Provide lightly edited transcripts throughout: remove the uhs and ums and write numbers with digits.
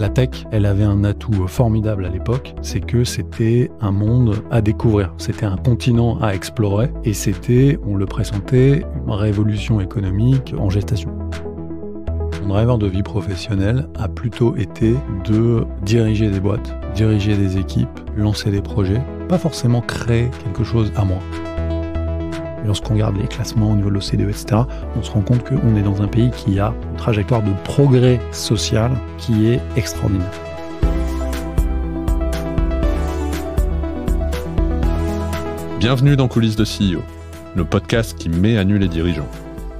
La tech, elle avait un atout formidable à l'époque, c'est que c'était un monde à découvrir, c'était un continent à explorer, et c'était, on le pressentait, une révolution économique en gestation. Mon driver de vie professionnelle a plutôt été de diriger des boîtes, diriger des équipes, lancer des projets, pas forcément créer quelque chose à moi. Et lorsqu'on regarde les classements au niveau de l'OCDE, etc., on se rend compte qu'on est dans un pays qui a une trajectoire de progrès social qui est extraordinaire. Bienvenue dans Coulisses de CEO, le podcast qui met à nu les dirigeants.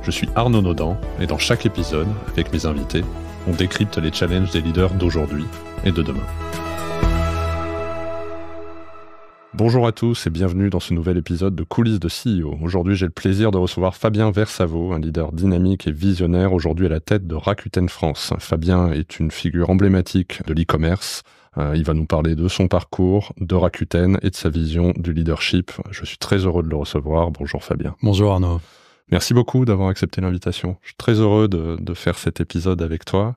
Je suis Arnaud Naudan et dans chaque épisode, avec mes invités, on décrypte les challenges des leaders d'aujourd'hui et de demain. Bonjour à tous et bienvenue dans ce nouvel épisode de Coulisses de CEO. Aujourd'hui, j'ai le plaisir de recevoir Fabien Versavo, un leader dynamique et visionnaire, aujourd'hui à la tête de Rakuten France. Fabien est une figure emblématique de l'e-commerce. Il va nous parler de son parcours, de Rakuten et de sa vision du leadership. Je suis très heureux de le recevoir. Bonjour Fabien. Bonjour Arnaud. Merci beaucoup d'avoir accepté l'invitation. Je suis très heureux de faire cet épisode avec toi.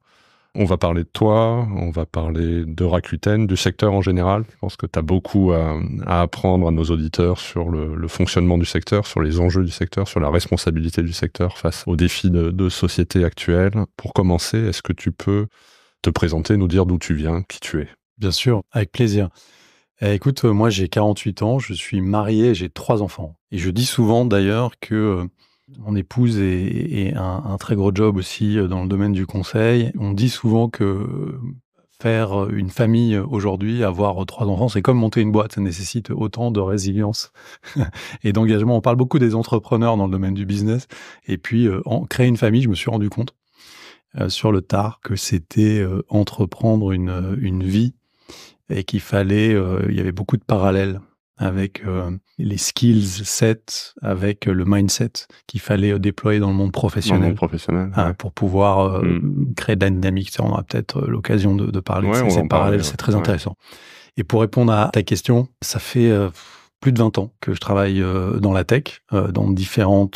On va parler de toi, on va parler de Rakuten, du secteur en général. Je pense que tu as beaucoup à apprendre à nos auditeurs sur le fonctionnement du secteur, sur les enjeux du secteur, sur la responsabilité du secteur face aux défis de société actuels. Pour commencer, est-ce que tu peux te présenter, nous dire d'où tu viens, qui tu es ? Bien sûr, avec plaisir. Écoute, moi j'ai 48 ans, je suis marié et j'ai 3 enfants. Et je dis souvent d'ailleurs que mon épouse est un très gros job aussi dans le domaine du conseil. On dit souvent que faire une famille aujourd'hui, avoir 3 enfants, c'est comme monter une boîte. Ça nécessite autant de résilience et d'engagement. On parle beaucoup des entrepreneurs dans le domaine du business. Et puis, créer une famille, je me suis rendu compte sur le tard que c'était entreprendre une vie et qu'il fallait, il y avait beaucoup de parallèles avec les skills set, avec le mindset qu'il fallait déployer dans le monde professionnel, pour pouvoir créer de la dynamique. Ça, on aura peut-être l'occasion de parler de ces parallèles, c'est très intéressant. Et pour répondre à ta question, ça fait plus de 20 ans que je travaille dans la tech, dans différents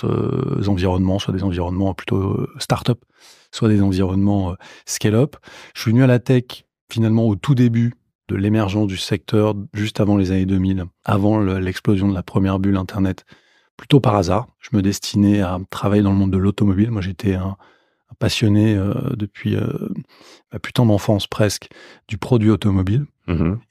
environnements, soit des environnements plutôt start-up, soit des environnements scale-up. Je suis venu à la tech finalement au tout début de l'émergence du secteur, juste avant les années 2000, avant l'explosion de la première bulle Internet, plutôt par hasard. Je me destinais à travailler dans le monde de l'automobile. Moi, j'étais un passionné depuis plus tendre enfance presque du produit automobile.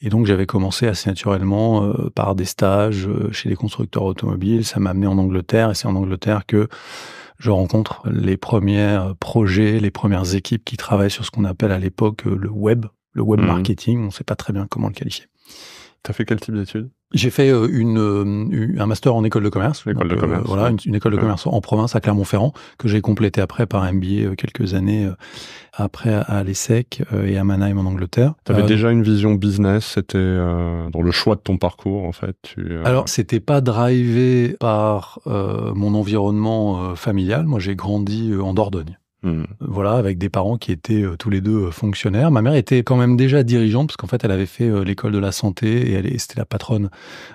Et donc, j'avais commencé assez naturellement par des stages chez les constructeurs automobiles. Ça m'a amené en Angleterre et c'est en Angleterre que je rencontre les premiers projets, les premières équipes qui travaillent sur ce qu'on appelle à l'époque le web marketing. On ne sait pas très bien comment le qualifier. Tu as fait quel type d'études ? J'ai fait un master en école de commerce. Voilà, une école de commerce en province à Clermont-Ferrand, que j'ai complété après par un MBA quelques années après à l'ESSEC et à Mannheim en Angleterre. Tu avais déjà une vision business, c'était dans le choix de ton parcours en fait. Alors, c'était pas drivé par mon environnement familial. Moi, j'ai grandi en Dordogne. Voilà, avec des parents qui étaient tous les deux fonctionnaires. Ma mère était quand même déjà dirigeante, parce qu'en fait, elle avait fait l'école de la santé et c'était la patronne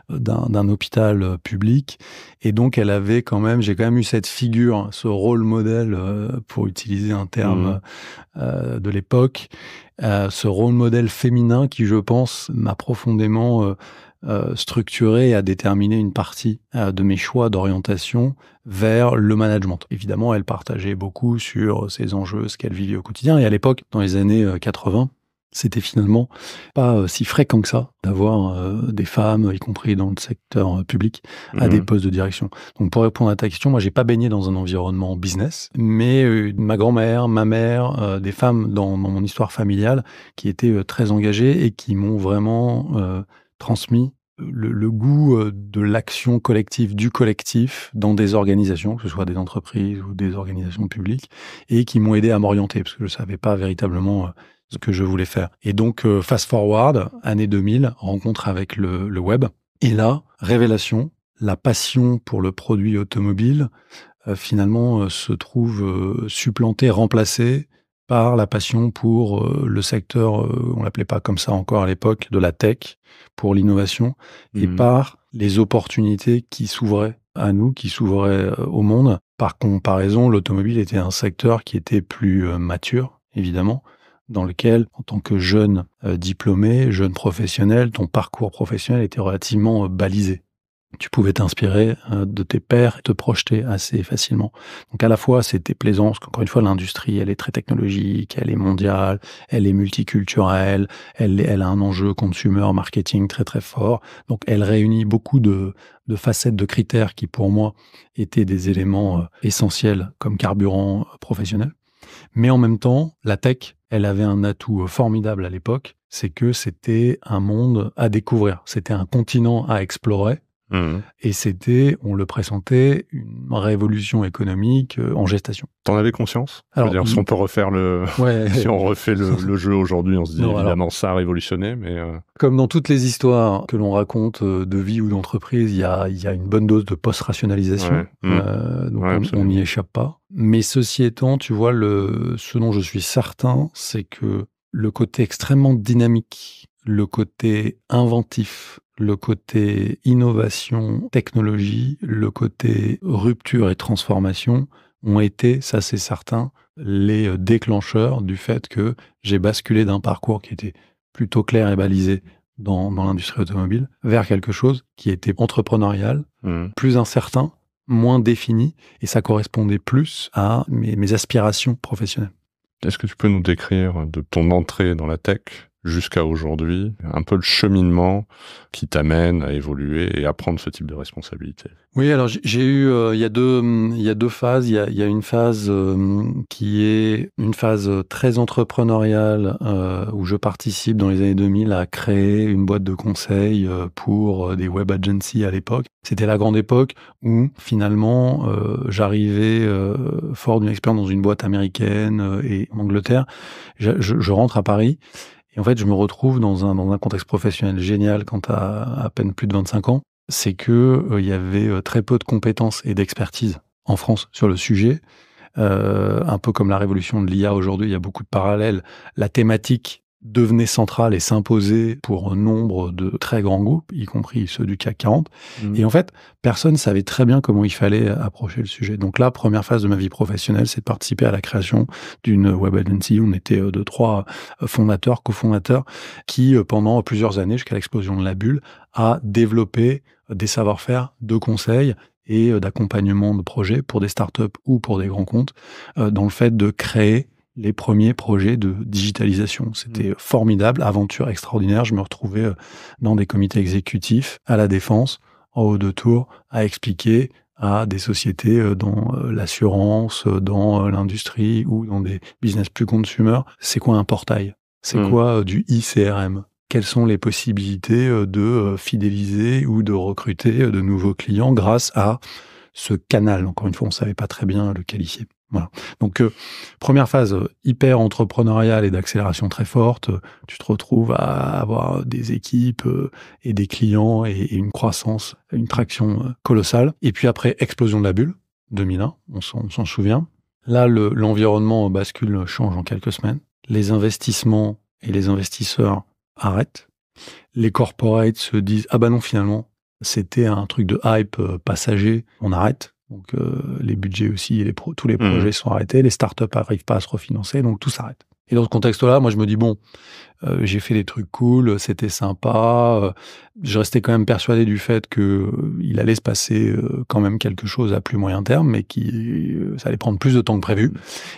d'un hôpital public. Et donc, j'ai quand même eu cette figure, ce rôle modèle, pour utiliser un terme de l'époque, ce rôle modèle féminin qui, je pense, m'a profondément structuré et a déterminé une partie de mes choix d'orientation vers le management. Évidemment, elle partageait beaucoup sur ces enjeux, ce qu'elle vivait au quotidien. Et à l'époque, dans les années 80, c'était finalement pas si fréquent que ça d'avoir des femmes, y compris dans le secteur public, à des postes de direction. Donc pour répondre à ta question, moi j'ai pas baigné dans un environnement business, mais ma grand-mère, ma mère, des femmes dans mon histoire familiale qui étaient très engagées et qui m'ont vraiment transmis le goût de l'action collective, du collectif dans des organisations, que ce soit des entreprises ou des organisations publiques, et qui m'ont aidé à m'orienter, parce que je ne savais pas véritablement ce que je voulais faire. Et donc, fast forward, année 2000, rencontre avec le web. Et là, révélation, la passion pour le produit automobile, finalement, se trouve supplantée, remplacée par la passion pour le secteur, on l'appelait pas comme ça encore à l'époque, de la tech, pour l'innovation, et par les opportunités qui s'ouvraient à nous, qui s'ouvraient au monde. Par comparaison, l'automobile était un secteur qui était plus mature évidemment, dans lequel, en tant que jeune diplômé, jeune professionnel, ton parcours professionnel était relativement balisé. Tu pouvais t'inspirer de tes pairs et te projeter assez facilement. Donc à la fois, c'était plaisant, parce qu'encore une fois, l'industrie, elle est très technologique, elle est mondiale, elle est multiculturelle, elle a un enjeu consumer marketing très très fort. Donc elle réunit beaucoup de facettes, de critères qui, pour moi, étaient des éléments essentiels comme carburant professionnel. Mais en même temps, la tech, elle avait un atout formidable à l'époque, c'est que c'était un monde à découvrir, c'était un continent à explorer. Et c'était, on le pressentait, une révolution économique en gestation. T'en avais conscience? Alors, si on peut refaire si on refait le jeu aujourd'hui, on se dit évidemment ça a révolutionné, mais... Comme dans toutes les histoires que l'on raconte de vie ou d'entreprise, il y a une bonne dose de post-rationalisation. Donc on n'y échappe pas. Mais ceci étant, tu vois, ce dont je suis certain, c'est que le côté extrêmement dynamique, le côté inventif, le côté innovation, technologie, le côté rupture et transformation ont été, ça c'est certain, les déclencheurs du fait que j'ai basculé d'un parcours qui était plutôt clair et balisé dans l'industrie automobile vers quelque chose qui était entrepreneurial, plus incertain, moins défini, et ça correspondait plus à mes aspirations professionnelles. Est-ce que tu peux nous décrire de ton entrée dans la tech jusqu'à aujourd'hui, un peu le cheminement qui t'amène à évoluer et à prendre ce type de responsabilité? Oui, alors j'ai eu, il y a deux phases. Il y a une phase qui est une phase très entrepreneuriale où je participe dans les années 2000 à créer une boîte de conseil pour des web agencies à l'époque. C'était la grande époque où finalement j'arrivais fort d'une expérience dans une boîte américaine et en Angleterre. Je rentre à Paris. Et en fait, je me retrouve dans un contexte professionnel génial quand tu as à peine plus de 25 ans. C'est que il y avait très peu de compétences et d'expertise en France sur le sujet. Un peu comme la révolution de l'IA aujourd'hui, il y a beaucoup de parallèles. La thématique devenait centrale et s'imposait pour nombre de très grands groupes, y compris ceux du CAC 40. Et en fait, personne savait très bien comment il fallait approcher le sujet. Donc là, première phase de ma vie professionnelle, c'est de participer à la création d'une web agency. On était 2-3 fondateurs, cofondateurs, qui pendant plusieurs années, jusqu'à l'explosion de la bulle, a développé des savoir-faire de conseil et d'accompagnement de projets pour des startups ou pour des grands comptes, dans le fait de créer les premiers projets de digitalisation. C'était formidable, aventure extraordinaire. Je me retrouvais dans des comités exécutifs à la Défense, en haut de tour, à expliquer à des sociétés dans l'assurance, dans l'industrie ou dans des business plus consumer, c'est quoi un portail? C'est quoi du ICRM? Quelles sont les possibilités de fidéliser ou de recruter de nouveaux clients grâce à ce canal? Encore une fois, on ne savait pas très bien le qualifier. Voilà. Donc, première phase hyper entrepreneuriale et d'accélération très forte. Tu te retrouves à avoir des équipes et des clients et une croissance, une traction colossale. Et puis après, explosion de la bulle, 2001, on s'en souvient. Là, l'environnement bascule, change en quelques semaines. Les investissements et les investisseurs arrêtent. Les corporates se disent « Ah bah non, finalement, c'était un truc de hype passager, on arrête ». Donc les budgets aussi, et tous les projets sont arrêtés, les startups n'arrivent pas à se refinancer, donc tout s'arrête. Et dans ce contexte-là, moi je me dis bon, j'ai fait des trucs cool, c'était sympa, je restais quand même persuadé du fait que il allait se passer quand même quelque chose à plus moyen terme, mais ça allait prendre plus de temps que prévu.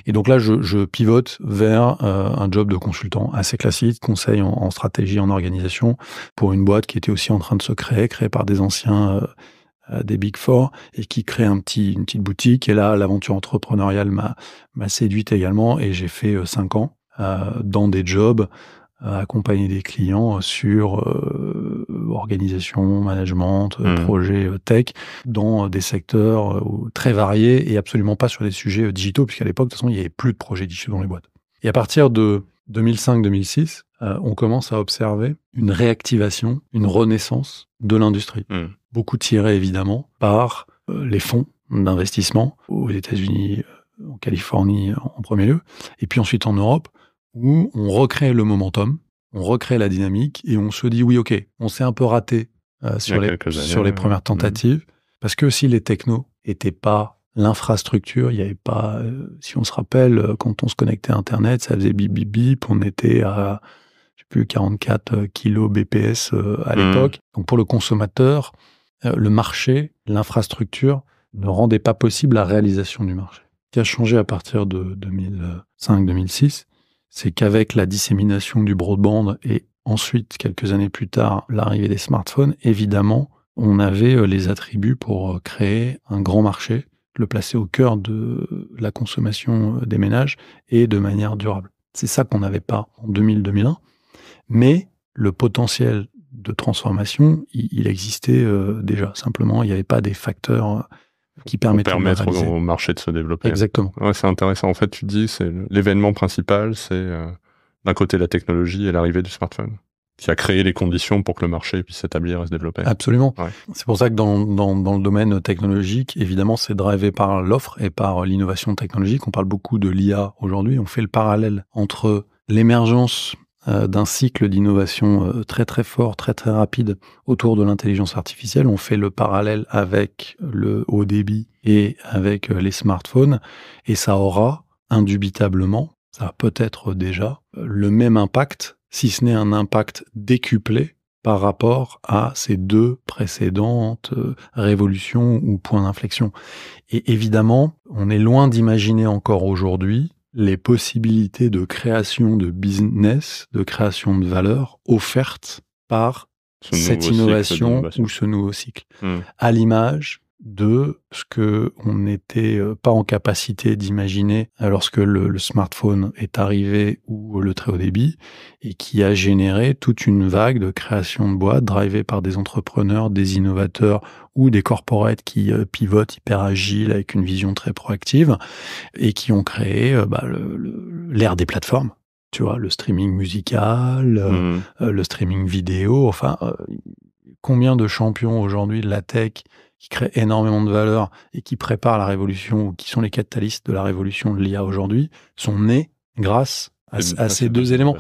Et donc là, je pivote vers un job de consultant assez classique, conseil en stratégie, en organisation, pour une boîte qui était aussi en train de se créée par des anciens des Big Four et qui crée une petite boutique. Et là, l'aventure entrepreneuriale m'a séduite également et j'ai fait 5 ans dans des jobs, accompagner des clients sur organisation, management, projet tech, dans des secteurs très variés et absolument pas sur des sujets digitaux, puisqu'à l'époque, de toute façon, il n'y avait plus de projets digitaux dans les boîtes. Et à partir de 2005-2006, on commence à observer une réactivation, une renaissance de l'industrie. Beaucoup tiré évidemment par les fonds d'investissement aux États-Unis, en Californie en premier lieu, et puis ensuite en Europe, où on recrée le momentum, on recrée la dynamique, et on se dit oui, ok, on s'est un peu raté sur les premières tentatives, parce que si les technos n'étaient pas l'infrastructure, il n'y avait pas, si on se rappelle, quand on se connectait à Internet, ça faisait bip bip bip, on était à, je sais plus, 44 kbps à l'époque. Donc pour le consommateur, le marché, l'infrastructure ne rendait pas possible la réalisation du marché. Ce qui a changé à partir de 2005-2006, c'est qu'avec la dissémination du broadband et ensuite, quelques années plus tard, l'arrivée des smartphones, évidemment, on avait les attributs pour créer un grand marché, le placer au cœur de la consommation des ménages et de manière durable. C'est ça qu'on n'avait pas en 2000-2001, mais le potentiel de transformation, il existait déjà. Simplement, il n'y avait pas des facteurs qui permettent au marché de se développer. Exactement. Ouais, c'est intéressant. En fait, tu dis, c'est l'événement principal, c'est d'un côté la technologie et l'arrivée du smartphone, qui a créé les conditions pour que le marché puisse s'établir et se développer. Absolument. Ouais. C'est pour ça que dans le domaine technologique, évidemment, c'est drivé par l'offre et par l'innovation technologique. On parle beaucoup de l'IA aujourd'hui. On fait le parallèle entre l'émergence d'un cycle d'innovation très très fort, très très rapide autour de l'intelligence artificielle. On fait le parallèle avec le haut débit et avec les smartphones, et ça aura indubitablement, ça a peut-être déjà, le même impact, si ce n'est un impact décuplé par rapport à ces deux précédentes révolutions ou points d'inflexion. Et évidemment, on est loin d'imaginer encore aujourd'hui les possibilités de création de business, de création de valeur offertes par cette innovation ou ce nouveau cycle. À l'image de ce que on n'était pas en capacité d'imaginer lorsque le smartphone est arrivé ou le très haut débit, et qui a généré toute une vague de création de boîtes drivées par des entrepreneurs, des innovateurs ou des corporates qui pivotent hyper agiles avec une vision très proactive et qui ont créé l'ère des plateformes. Tu vois, le streaming musical, le streaming vidéo, enfin, combien de champions aujourd'hui de la tech qui créent énormément de valeur et qui préparent la révolution, ou qui sont les catalystes de la révolution de l'IA aujourd'hui, sont nés grâce à ces deux éléments.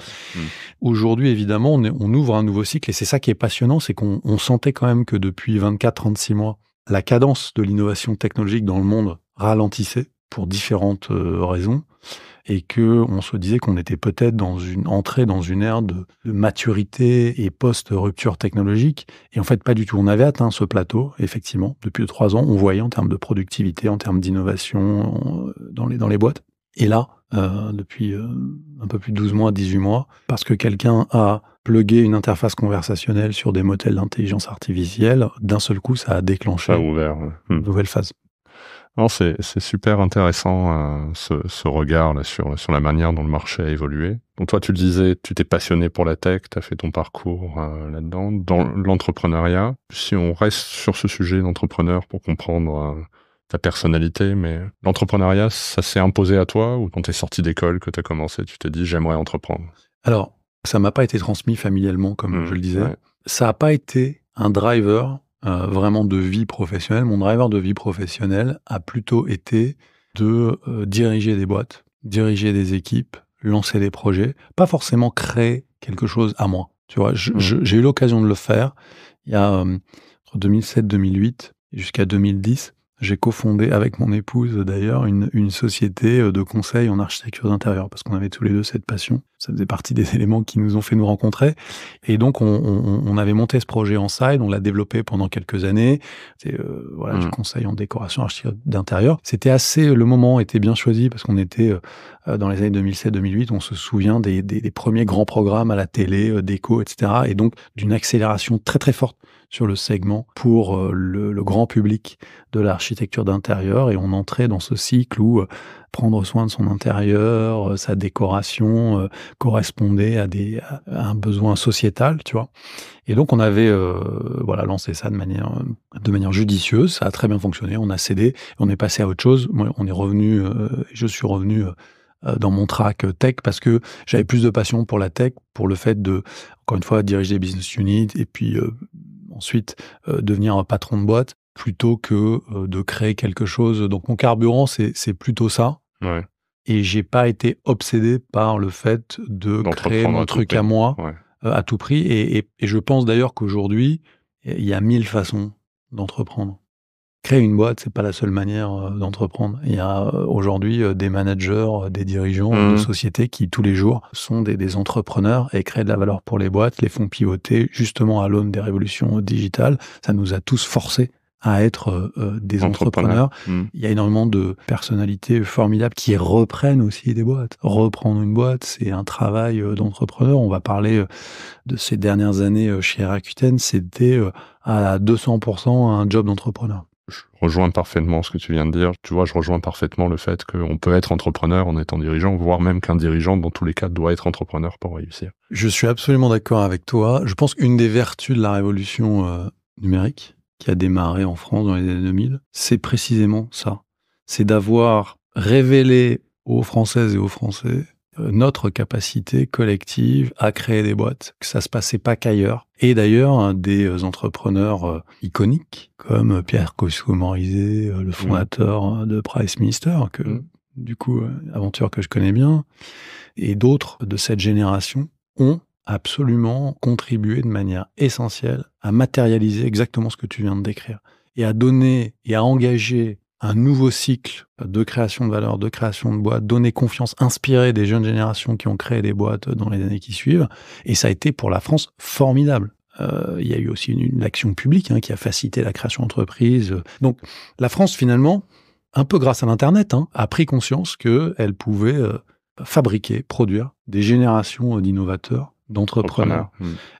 Aujourd'hui, évidemment, on ouvre un nouveau cycle, et c'est ça qui est passionnant, c'est qu'on sentait quand même que depuis 24-36 mois, la cadence de l'innovation technologique dans le monde ralentissait pour différentes raisons, et que on se disait qu'on était peut-être entré dans une ère de maturité et post-rupture technologique. Et en fait, pas du tout. On avait atteint ce plateau, effectivement, depuis 3 ans. On voyait en termes de productivité, en termes d'innovation dans les boîtes. Et là, depuis un peu plus de 12 mois, 18 mois, parce que quelqu'un a plugué une interface conversationnelle sur des modèles d'intelligence artificielle, d'un seul coup, ça a déclenché une nouvelle phase. Non, c'est super intéressant ce regard là sur la manière dont le marché a évolué. Donc toi, tu le disais, tu t'es passionné pour la tech, tu as fait ton parcours là-dedans, dans l'entrepreneuriat. Si on reste sur ce sujet d'entrepreneur pour comprendre ta personnalité, mais l'entrepreneuriat, ça s'est imposé à toi, ou quand tu es sorti d'école, que tu as commencé, tu t'es dit j'aimerais entreprendre? Alors, ça m'a pas été transmis familialement, comme je le disais. Ouais. Ça n'a pas été un driver vraiment de vie professionnelle. Mon driver de vie professionnelle a plutôt été de diriger des boîtes, diriger des équipes, lancer des projets, pas forcément créer quelque chose à moi. Tu vois, j'ai eu l'occasion de le faire. Il y a entre 2007-2008 et jusqu'à 2010, j'ai cofondé avec mon épouse d'ailleurs une société de conseil en architecture d'intérieur, parce qu'on avait tous les deux cette passion. Ça faisait partie des éléments qui nous ont fait nous rencontrer. Et donc on avait monté ce projet en side, on l'a développé pendant quelques années. C'est du conseil en décoration architecture d'intérieur. C'était le moment était bien choisi, parce qu'on était dans les années 2007-2008, on se souvient des premiers grands programmes à la télé, déco, etc. Et donc d'une accélération très très forte sur le segment pour le grand public de l'architecture d'intérieur, et on entrait dans ce cycle où prendre soin de son intérieur, sa décoration correspondait à un besoin sociétal, tu vois. Et donc on avait lancé ça de manière judicieuse. Ça a très bien fonctionné. On a cédé, on est passé à autre chose. Moi, je suis revenu dans mon track tech, parce que j'avais plus de passion pour la tech, pour le fait de, encore une fois, diriger des business units et puis ensuite devenir un patron de boîte, plutôt que de créer quelque chose. Donc mon carburant, c'est plutôt ça. Ouais. Et j'ai pas été obsédé par le fait de créer mon truc à moi à tout prix. Et je pense d'ailleurs qu'aujourd'hui, il y a 1000 façons d'entreprendre. Créer une boîte, c'est pas la seule manière d'entreprendre. Il y a aujourd'hui des managers, des dirigeants de sociétés qui, tous les jours, sont des entrepreneurs et créent de la valeur pour les boîtes, les font pivoter, justement à l'aune des révolutions digitales. Ça nous a tous forcés à être des entrepreneurs. Il y a énormément de personnalités formidables qui reprennent aussi des boîtes. Reprendre une boîte, c'est un travail d'entrepreneur. On va parler de ces dernières années chez Rakuten, c'était à 200% un job d'entrepreneur. Je rejoins parfaitement ce que tu viens de dire. Tu vois, je rejoins parfaitement le fait qu'on peut être entrepreneur en étant dirigeant, voire même qu'un dirigeant, dans tous les cas, doit être entrepreneur pour réussir. Je suis absolument d'accord avec toi. Je pense qu'une des vertus de la révolution numérique, qui a démarré en France dans les années 2000, c'est précisément ça. C'est d'avoir révélé aux Françaises et aux Français notre capacité collective à créer des boîtes, que ça se passait pas qu'ailleurs. Et d'ailleurs, des entrepreneurs iconiques, comme Pierre Kosciusko-Morizet, le fondateur de PriceMinister, du coup, aventure que je connais bien, et d'autres de cette génération ont absolument contribué de manière essentielle à matérialiser exactement ce que tu viens de décrire, et à donner et à engager un nouveau cycle de création de valeur, de création de boîtes, donner confiance, inspirer des jeunes générations qui ont créé des boîtes dans les années qui suivent. Et ça a été pour la France formidable. Il y a eu aussi une action publique qui a facilité la création d'entreprises. Donc la France, finalement, un peu grâce à l'Internet, a pris conscience qu'elle pouvait fabriquer, produire des générations d'innovateurs, d'entrepreneurs.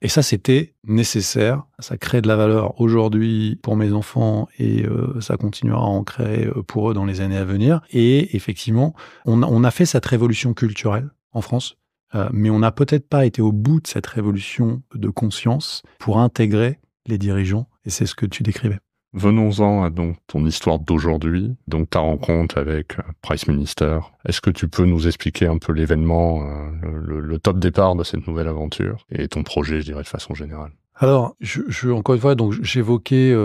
Et ça, c'était nécessaire. Ça crée de la valeur aujourd'hui pour mes enfants et ça continuera à en créer pour eux dans les années à venir. Et effectivement, on a fait cette révolution culturelle en France, mais on n'a peut-être pas été au bout de cette révolution de conscience pour intégrer les dirigeants. Et c'est ce que tu décrivais. Venons-en à donc ton histoire d'aujourd'hui, donc ta rencontre avec PriceMinister. Est-ce que tu peux nous expliquer un peu l'événement, le top départ de cette nouvelle aventure et ton projet, je dirais, de façon générale? Alors, encore une fois, donc j'évoquais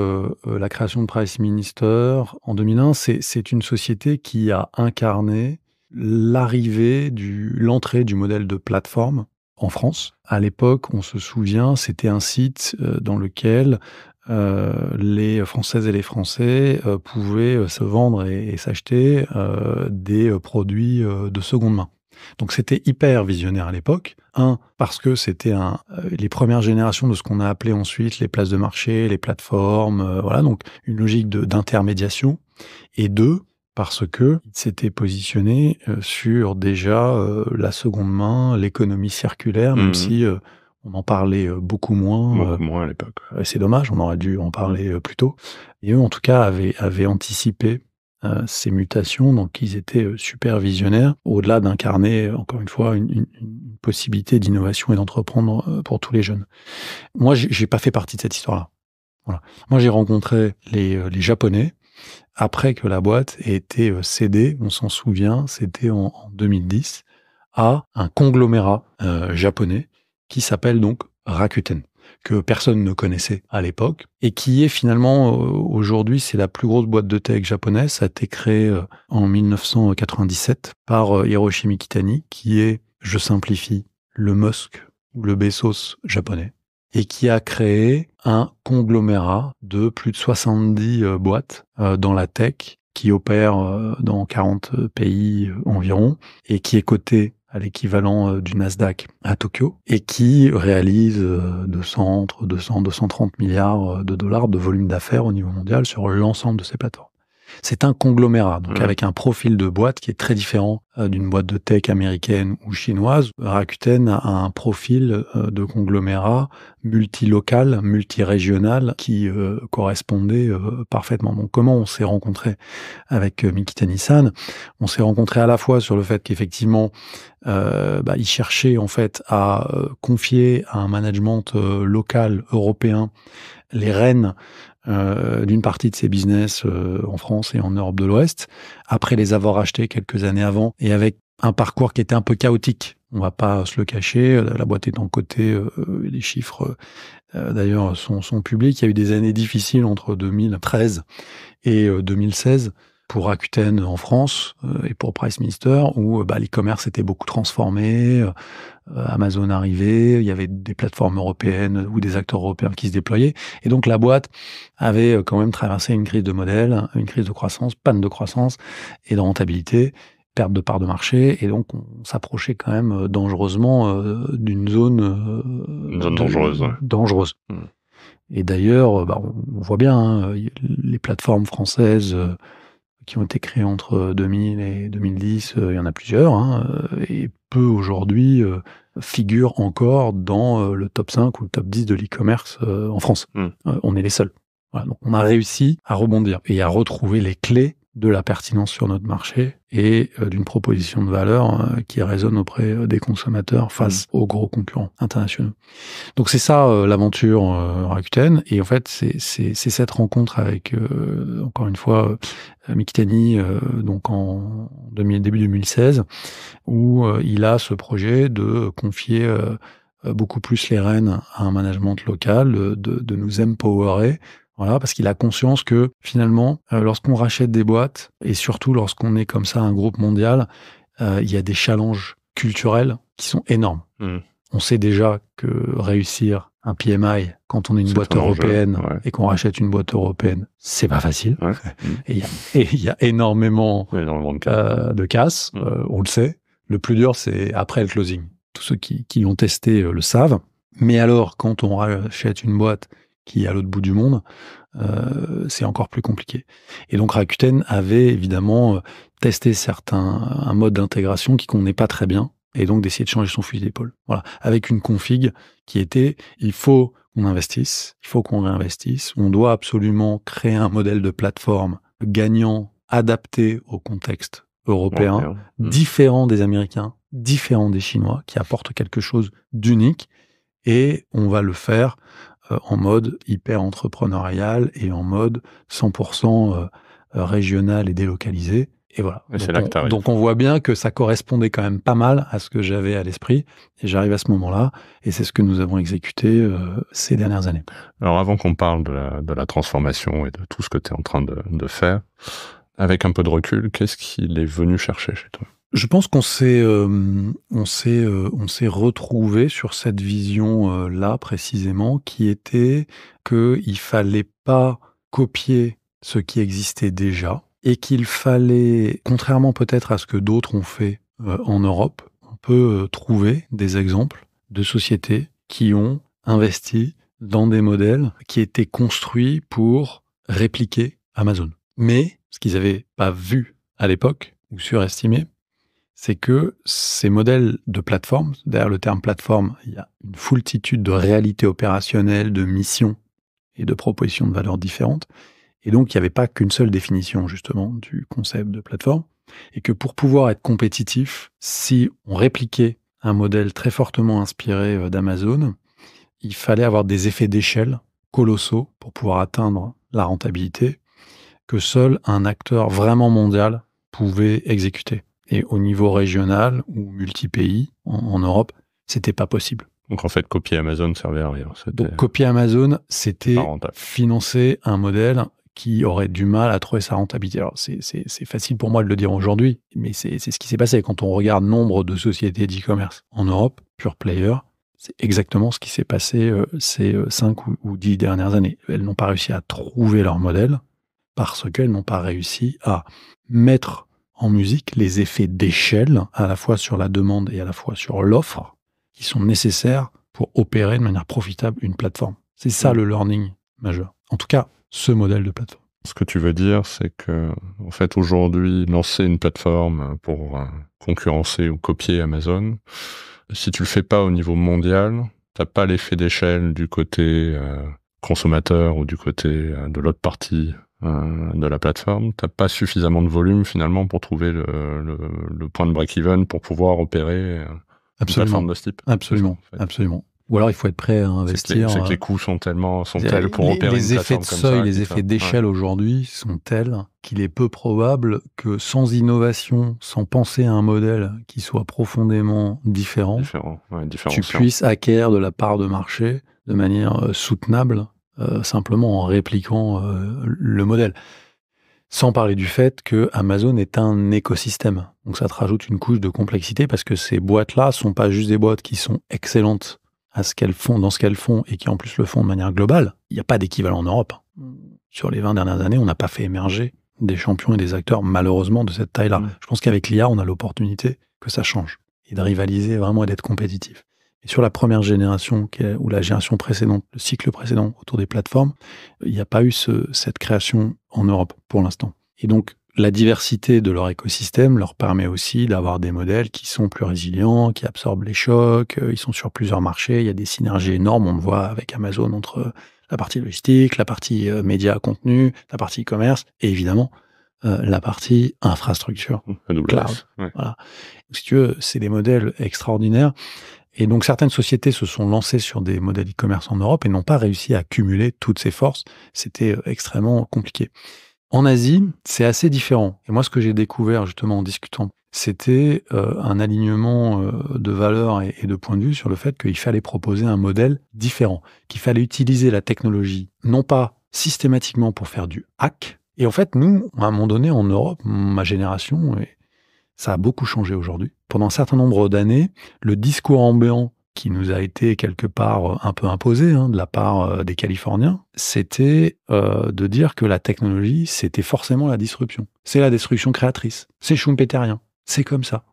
la création de PriceMinister en 2001. C'est une société qui a incarné l'entrée du modèle de plateforme en France. À l'époque, on se souvient, c'était un site dans lequel les Françaises et les Français pouvaient se vendre et s'acheter des produits de seconde main. Donc c'était hyper visionnaire à l'époque. Parce que c'était les premières générations de ce qu'on a appelé ensuite les places de marché, les plateformes, voilà, donc une logique d'intermédiation. Et deux, parce que il s'était positionné sur déjà la seconde main, l'économie circulaire, même si on en parlait beaucoup moins. Beaucoup moins à l'époque. C'est dommage, on aurait dû en parler plus tôt. Et eux, en tout cas, avaient anticipé ces mutations, donc ils étaient super visionnaires, au-delà d'incarner, encore une fois, une possibilité d'innovation et d'entreprendre pour tous les jeunes. Moi, j'ai pas fait partie de cette histoire-là. Voilà. Moi, j'ai rencontré les Japonais après que la boîte ait été cédée, on s'en souvient, c'était en 2010, à un conglomérat japonais qui s'appelle donc Rakuten, que personne ne connaissait à l'époque, et qui est finalement, aujourd'hui, c'est la plus grosse boîte de tech japonaise. Ça a été créé en 1997 par Hiroshi Mikitani, qui est, je simplifie, le Musk ou le Bezos japonais, et qui a créé un conglomérat de plus de 70 boîtes dans la tech, qui opère dans 40 pays environ, et qui est coté à l'équivalent du Nasdaq à Tokyo, et qui réalise 230 milliards de dollars de volume d'affaires au niveau mondial sur l'ensemble de ces plateformes. C'est un conglomérat, donc avec un profil de boîte qui est très différent d'une boîte de tech américaine ou chinoise. Rakuten a un profil de conglomérat multilocal, multirégional qui correspondait parfaitement. Donc comment on s'est rencontré avec Mikitani-san? On s'est rencontré à la fois sur le fait qu'effectivement il cherchait en fait à confier à un management local européen les rênes d'une partie de ses business en France et en Europe de l'Ouest, après les avoir achetés quelques années avant, et avec un parcours qui était un peu chaotique. On va pas se le cacher, la boîte étant cotée, les chiffres d'ailleurs sont publics. Il y a eu des années difficiles entre 2013 et 2016, pour Rakuten en France et pour PriceMinister, où l'e-commerce était beaucoup transformé, Amazon arrivait, il y avait des plateformes européennes ou des acteurs européens qui se déployaient. Et donc la boîte avait quand même traversé une crise de modèle, une crise de croissance, panne de croissance et de rentabilité, perte de part de marché. Et donc on s'approchait quand même dangereusement d'une zone... dangereuse. Ouais. Dangereuse. Et d'ailleurs, on voit bien, les plateformes françaises qui ont été créées entre 2000 et 2010, il y en a plusieurs, et peu aujourd'hui figurent encore dans le top 5 ou le top 10 de l'e-commerce en France. On est les seuls. Voilà, donc on a réussi à rebondir et à retrouver les clés de la pertinence sur notre marché et d'une proposition de valeur qui résonne auprès des consommateurs face aux gros concurrents internationaux. Donc c'est ça l'aventure Rakuten, et en fait c'est cette rencontre avec encore une fois Mikitani donc en début 2016 où il a ce projet de confier beaucoup plus les rênes à un management local, de nous empowerer. Voilà, parce qu'il a conscience que finalement, lorsqu'on rachète des boîtes, et surtout lorsqu'on est comme ça un groupe mondial, il y a des challenges culturels qui sont énormes. On sait déjà que réussir un PMI quand on est une boîte européenne et qu'on rachète une boîte européenne, c'est pas facile. Ouais. Et il y a énormément de casse, on le sait. Le plus dur, c'est après le closing. Tous ceux qui l'ont testé le savent. Mais alors, quand on rachète une boîte qui est à l'autre bout du monde, c'est encore plus compliqué. Et donc Rakuten avait évidemment testé un mode d'intégration qui convenait pas très bien, et donc d'essayer de changer son fusil d'épaule. Voilà, avec une config qui était, il faut qu'on investisse, il faut qu'on réinvestisse, on doit absolument créer un modèle de plateforme gagnant, adapté au contexte européen, différent des Américains, différent des Chinois, qui apporte quelque chose d'unique, et on va le faire en mode hyper entrepreneurial et en mode 100% régional et délocalisé. Et voilà. Donc on voit bien que ça correspondait quand même pas mal à ce que j'avais à l'esprit. Et j'arrive à ce moment-là, et c'est ce que nous avons exécuté ces dernières années. Alors avant qu'on parle de la transformation et de tout ce que tu es en train de faire, avec un peu de recul, qu'est-ce qu'il est venu chercher chez toi ? Je pense qu'on s'est retrouvé sur cette vision là précisément, qui était qu'il fallait pas copier ce qui existait déjà, et qu'il fallait, contrairement peut-être à ce que d'autres ont fait en Europe, on peut trouver des exemples de sociétés qui ont investi dans des modèles qui étaient construits pour répliquer Amazon. Mais ce qu'ils n'avaient pas vu à l'époque, ou surestimé, c'est que ces modèles de plateforme, derrière le terme plateforme, il y a une foultitude de réalités opérationnelles, de missions et de propositions de valeurs différentes. Et donc, il n'y avait pas qu'une seule définition, justement, du concept de plateforme. Et que pour pouvoir être compétitif, si on répliquait un modèle très fortement inspiré d'Amazon, il fallait avoir des effets d'échelle colossaux pour pouvoir atteindre la rentabilité que seul un acteur vraiment mondial pouvait exécuter. Et au niveau régional ou multi-pays, en Europe, c'était pas possible. Donc en fait, copier Amazon ne servait à rien. Donc copier Amazon, c'était financer un modèle qui aurait du mal à trouver sa rentabilité. Alors c'est facile pour moi de le dire aujourd'hui, mais c'est ce qui s'est passé. Quand on regarde nombre de sociétés d'e-commerce en Europe, pure player, c'est exactement ce qui s'est passé ces 5 ou 10 dernières années. Elles n'ont pas réussi à trouver leur modèle parce qu'elles n'ont pas réussi à mettre en musique les effets d'échelle, à la fois sur la demande et à la fois sur l'offre, qui sont nécessaires pour opérer de manière profitable une plateforme. C'est ça le learning majeur. En tout cas, ce modèle de plateforme. Ce que tu veux dire, c'est que, en fait, aujourd'hui, lancer une plateforme pour concurrencer ou copier Amazon, si tu le fais pas au niveau mondial, t'as pas l'effet d'échelle du côté consommateur ou du côté de l'autre partie de la plateforme, t'as pas suffisamment de volume finalement pour trouver le point de break-even pour pouvoir opérer une plateforme de ce type. Absolument, en fait. Absolument. Ou alors il faut être prêt à investir. C'est que les coûts sont tels pour opérer les une effets plateforme de comme seuil, ça. les effets d'échelle aujourd'hui sont tels qu'il est peu probable que sans innovation, sans penser à un modèle qui soit profondément différent, tu puisses acquérir de la part de marché de manière soutenable, simplement en répliquant le modèle. Sans parler du fait que Amazon est un écosystème. Donc ça te rajoute une couche de complexité parce que ces boîtes-là sont pas juste des boîtes qui sont excellentes à ce qu'elles font, dans ce qu'elles font et qui en plus le font de manière globale. Il n'y a pas d'équivalent en Europe. Sur les 20 dernières années, on n'a pas fait émerger des champions et des acteurs, malheureusement, de cette taille-là. Je pense qu'avec l'IA, on a l'opportunité que ça change et de rivaliser vraiment et d'être compétitif. Et sur la première génération, ou la génération précédente, le cycle précédent autour des plateformes, il n'y a pas eu cette création en Europe pour l'instant. Et donc, la diversité de leur écosystème leur permet aussi d'avoir des modèles qui sont plus résilients, qui absorbent les chocs, ils sont sur plusieurs marchés, il y a des synergies énormes, on le voit avec Amazon entre la partie logistique, la partie média, contenu, la partie e-commerce, et évidemment, la partie infrastructure, cloud. Ouais. Voilà. Donc, si tu veux, c'est des modèles extraordinaires. Et donc, certaines sociétés se sont lancées sur des modèles e-commerce en Europe et n'ont pas réussi à cumuler toutes ces forces. C'était extrêmement compliqué. En Asie, c'est assez différent. Et moi, ce que j'ai découvert justement en discutant, c'était un alignement de valeurs et de points de vue sur le fait qu'il fallait proposer un modèle différent, qu'il fallait utiliser la technologie, non pas systématiquement pour faire du hack. Et en fait, nous, à un moment donné, en Europe, ma génération, et ça a beaucoup changé aujourd'hui. Pendant un certain nombre d'années, le discours ambiant qui nous a été quelque part un peu imposé de la part des Californiens, c'était de dire que la technologie, c'était forcément la disruption. C'est la destruction créatrice. C'est schumpeterien. C'est comme ça.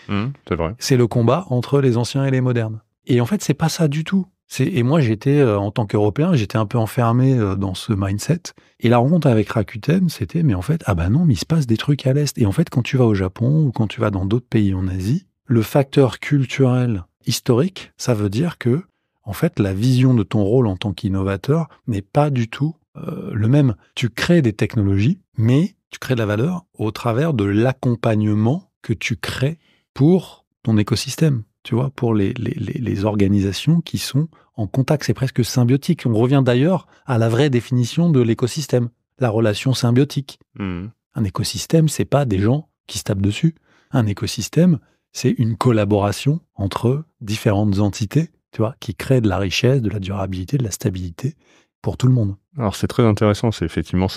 C'est vrai. C'est le combat entre les anciens et les modernes. Et en fait, c'est pas ça du tout. Et moi, j'étais, en tant qu'Européen, j'étais un peu enfermé dans ce mindset. Et la rencontre avec Rakuten, c'était, mais en fait, ah ben non, mais il se passe des trucs à l'Est. Et en fait, quand tu vas au Japon ou quand tu vas dans d'autres pays en Asie, le facteur culturel historique, ça veut dire que, en fait, la vision de ton rôle en tant qu'innovateur n'est pas du tout le même. Tu crées des technologies, mais tu crées de la valeur au travers de l'accompagnement que tu crées pour ton écosystème, tu vois, pour les organisations qui sont en contact. C'est presque symbiotique. On revient d'ailleurs à la vraie définition de l'écosystème, la relation symbiotique. Un écosystème, c'est pas des gens qui se tapent dessus. Un écosystème, c'est une collaboration entre différentes entités, tu vois, qui créent de la richesse, de la durabilité, de la stabilité pour tout le monde. Alors c'est très intéressant, c'est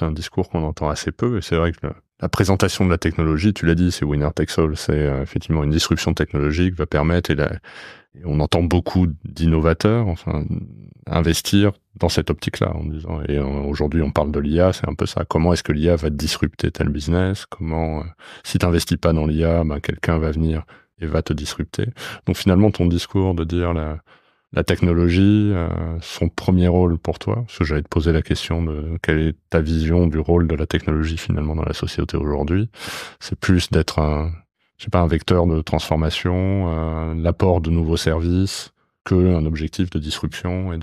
un discours qu'on entend assez peu, et c'est vrai que la présentation de la technologie, tu l'as dit, c'est winner takes all, c'est effectivement une disruption technologique va permettre, et on entend beaucoup d'innovateurs, enfin, investir dans cette optique-là, en disant, et aujourd'hui on parle de l'IA, c'est un peu ça, comment est-ce que l'IA va disrupter tel business, comment, si tu n'investis pas dans l'IA, quelqu'un va venir et va te disrupter. Donc finalement, ton discours de dire la technologie, son premier rôle pour toi, parce que j'allais te poser la question de quelle est ta vision du rôle de la technologie finalement dans la société aujourd'hui, c'est plus d'être un vecteur de transformation, l'apport de nouveaux services, qu'un objectif de disruption et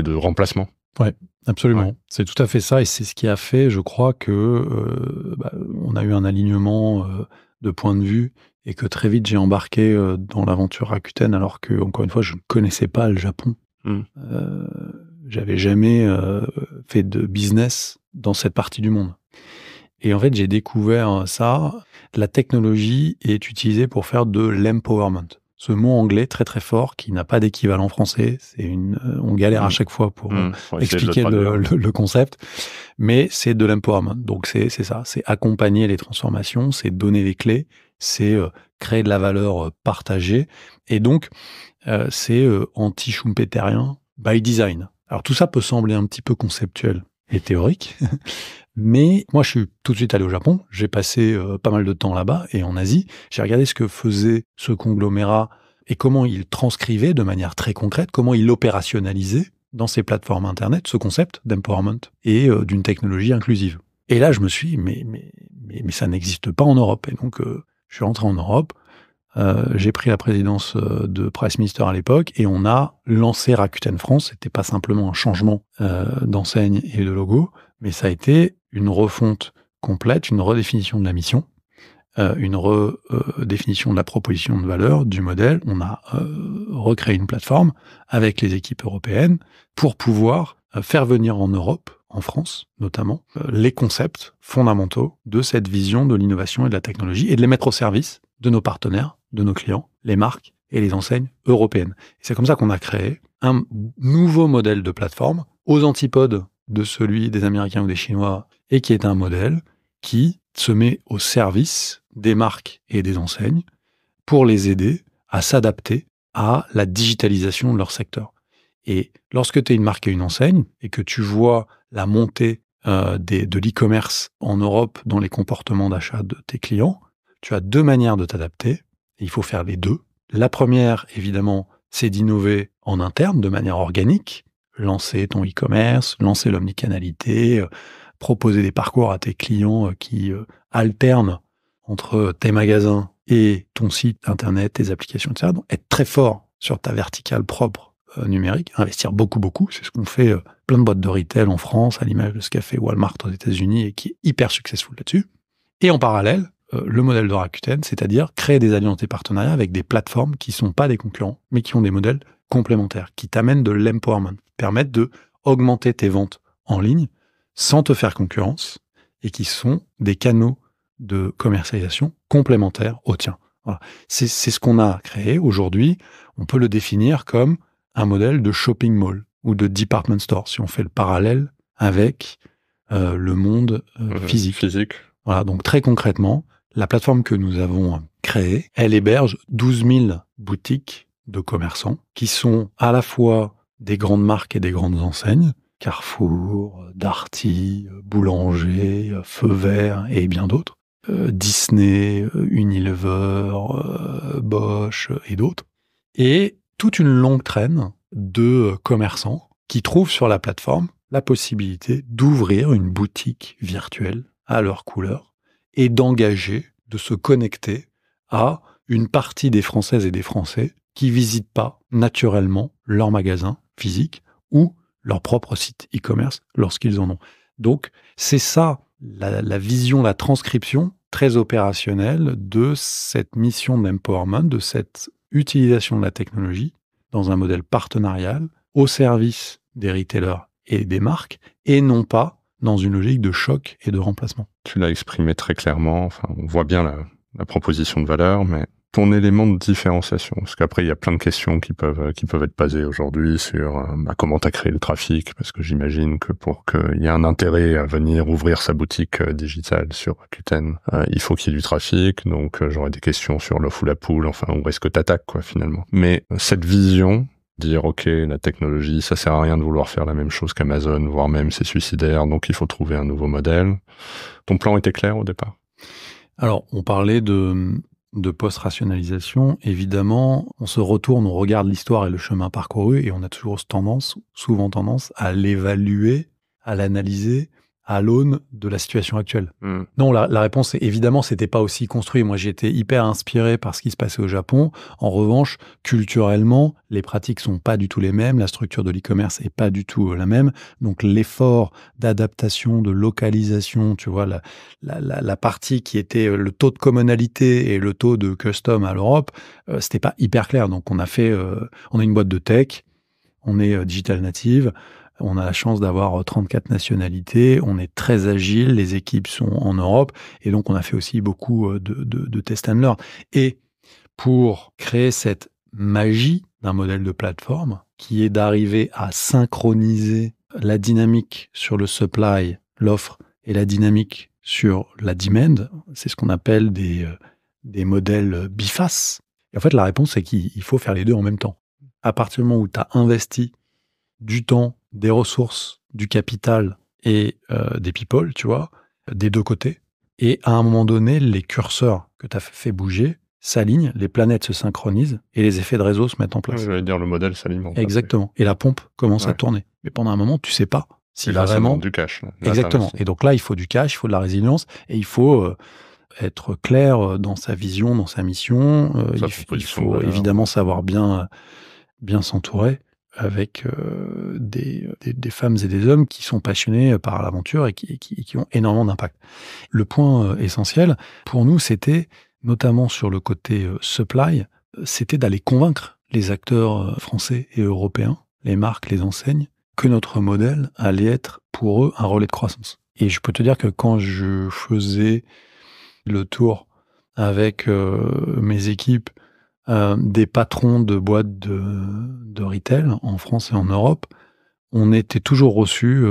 de remplacement. Ouais, absolument. Ouais. C'est tout à fait ça, et c'est ce qui a fait, je crois, que on a eu un alignement de points de vue, et que très vite j'ai embarqué dans l'aventure Rakuten, alors que, encore une fois, je ne connaissais pas le Japon. J'avais jamais fait de business dans cette partie du monde. Et en fait, j'ai découvert ça. La technologie est utilisée pour faire de l'empowerment. Ce mot anglais très très fort qui n'a pas d'équivalent français. On galère à chaque fois pour expliquer le concept, mais c'est de l'empowerment. Donc c'est ça, c'est accompagner les transformations, c'est donner les clés, c'est créer de la valeur partagée, et donc c'est anti-schumpeterien by design. Alors tout ça peut sembler un petit peu conceptuel et théorique, mais moi je suis tout de suite allé au Japon, j'ai passé pas mal de temps là-bas, et en Asie, j'ai regardé ce que faisait ce conglomérat et comment il transcrivait de manière très concrète, comment il opérationnalisait dans ses plateformes internet ce concept d'empowerment et d'une technologie inclusive. Et là je me suis dit, mais ça n'existe pas en Europe. Et donc je suis rentré en Europe, j'ai pris la présidence de Price Minister à l'époque, et on a lancé Rakuten France. C'était pas simplement un changement d'enseigne et de logo, mais ça a été une refonte complète, une redéfinition de la mission, une redéfinition de la proposition de valeur, du modèle. On a recréé une plateforme avec les équipes européennes pour pouvoir faire venir en Europe, en France notamment, les concepts fondamentaux de cette vision de l'innovation et de la technologie, et de les mettre au service de nos partenaires, de nos clients, les marques et les enseignes européennes. Et c'est comme ça qu'on a créé un nouveau modèle de plateforme aux antipodes de celui des Américains ou des Chinois, et qui est un modèle qui se met au service des marques et des enseignes pour les aider à s'adapter à la digitalisation de leur secteur. Et lorsque tu es une marque et une enseigne et que tu vois la montée de l'e-commerce en Europe dans les comportements d'achat de tes clients, tu as 2 manières de t'adapter. Et il faut faire les 2. La première, évidemment, c'est d'innover en interne de manière organique, lancer ton e-commerce, lancer l'omnicanalité, proposer des parcours à tes clients qui alternent entre tes magasins et ton site internet, tes applications, etc. Donc, être très fort sur ta verticale propre numérique, investir beaucoup, c'est ce qu'on fait plein de boîtes de retail en France, à l'image de ce qu'a fait Walmart aux États-Unis et qui est hyper successful là-dessus. Et en parallèle, le modèle de Rakuten, c'est-à-dire créer des alliances et partenariats avec des plateformes qui ne sont pas des concurrents, mais qui ont des modèles complémentaires, qui t'amènent de l'empowerment, permettent de augmenter tes ventes en ligne sans te faire concurrence et qui sont des canaux de commercialisation complémentaires aux tiens. Voilà. C'est ce qu'on a créé aujourd'hui. On peut le définir comme un modèle de shopping mall ou de department store, si on fait le parallèle avec le monde physique. Voilà, donc très concrètement, la plateforme que nous avons créée, elle héberge 12 000 boutiques de commerçants qui sont à la fois des grandes marques et des grandes enseignes, Carrefour, Darty, Boulanger, Feu Vert et bien d'autres, Disney, Unilever, Bosch et d'autres, et toute une longue traîne de commerçants qui trouvent sur la plateforme la possibilité d'ouvrir une boutique virtuelle à leur couleur et d'engager, de se connecter à une partie des Françaises et des Français qui visitent pas naturellement leur magasin physique ou leur propre site e-commerce lorsqu'ils en ont. Donc, c'est ça la vision, la transcription très opérationnelle de cette mission d'empowerment, de cette utilisation de la technologie dans un modèle partenarial au service des retailers et des marques, et non pas dans une logique de choc et de remplacement. Tu l'as exprimé très clairement, enfin, on voit bien la proposition de valeur, mais ton élément de différenciation, parce qu'après il y a plein de questions qui peuvent être posées aujourd'hui sur comment tu as créé le trafic, parce que j'imagine que pour qu'il y ait un intérêt à venir ouvrir sa boutique digitale sur Rakuten, il faut qu'il y ait du trafic, donc j'aurais des questions sur l'offre ou la poule, enfin où est-ce que tu attaques quoi finalement. Mais cette vision, dire ok, la technologie, ça sert à rien de vouloir faire la même chose qu'Amazon, voire même c'est suicidaire, donc il faut trouver un nouveau modèle. Ton plan était clair au départ? Alors, on parlait de post-rationalisation. Évidemment, on se retourne, on regarde l'histoire et le chemin parcouru et on a toujours souvent tendance à l'évaluer, à l'analyser à l'aune de la situation actuelle. Non, la réponse est évidemment, c'était pas aussi construit. Moi, j'étais hyper inspiré par ce qui se passait au Japon. En revanche, culturellement, les pratiques sont pas du tout les mêmes. La structure de l'e-commerce est pas du tout la même. Donc, l'effort d'adaptation, de localisation, tu vois, la partie qui était le taux de commonalité et le taux de custom à l'Europe, c'était pas hyper clair. Donc, on a une boîte de tech, on est digital native. On a la chance d'avoir 34 nationalités, on est très agile, les équipes sont en Europe, et donc on a fait aussi beaucoup de test and learn. Et pour créer cette magie d'un modèle de plateforme, qui est d'arriver à synchroniser la dynamique sur le supply, l'offre, et la dynamique sur la demand, c'est ce qu'on appelle des modèles bifaces. Et en fait, la réponse, c'est qu'il faut faire les deux en même temps. À partir du moment où tu as investi du temps, des ressources, du capital et des people, tu vois, des deux côtés. Et à un moment donné, les curseurs que tu as fait bouger s'alignent, les planètes se synchronisent et les effets de réseau se mettent en place. J'allais dire le modèle s'alimente. Exactement. Et la pompe commence à tourner. Mais pendant un moment, tu sais pas si là, vraiment... ça demande du cash. Là, exactement. Et donc là, il faut du cash, il faut de la résilience et il faut être clair dans sa vision, dans sa mission. Il faut évidemment savoir bien s'entourer avec des femmes et des hommes qui sont passionnés par l'aventure et qui ont énormément d'impact. Le point essentiel, pour nous, c'était, notamment sur le côté supply, c'était d'aller convaincre les acteurs français et européens, les marques, les enseignes, que notre modèle allait être pour eux un relais de croissance. Et je peux te dire que quand je faisais le tour avec mes équipes des patrons de boîtes de retail en France et en Europe, on était toujours reçus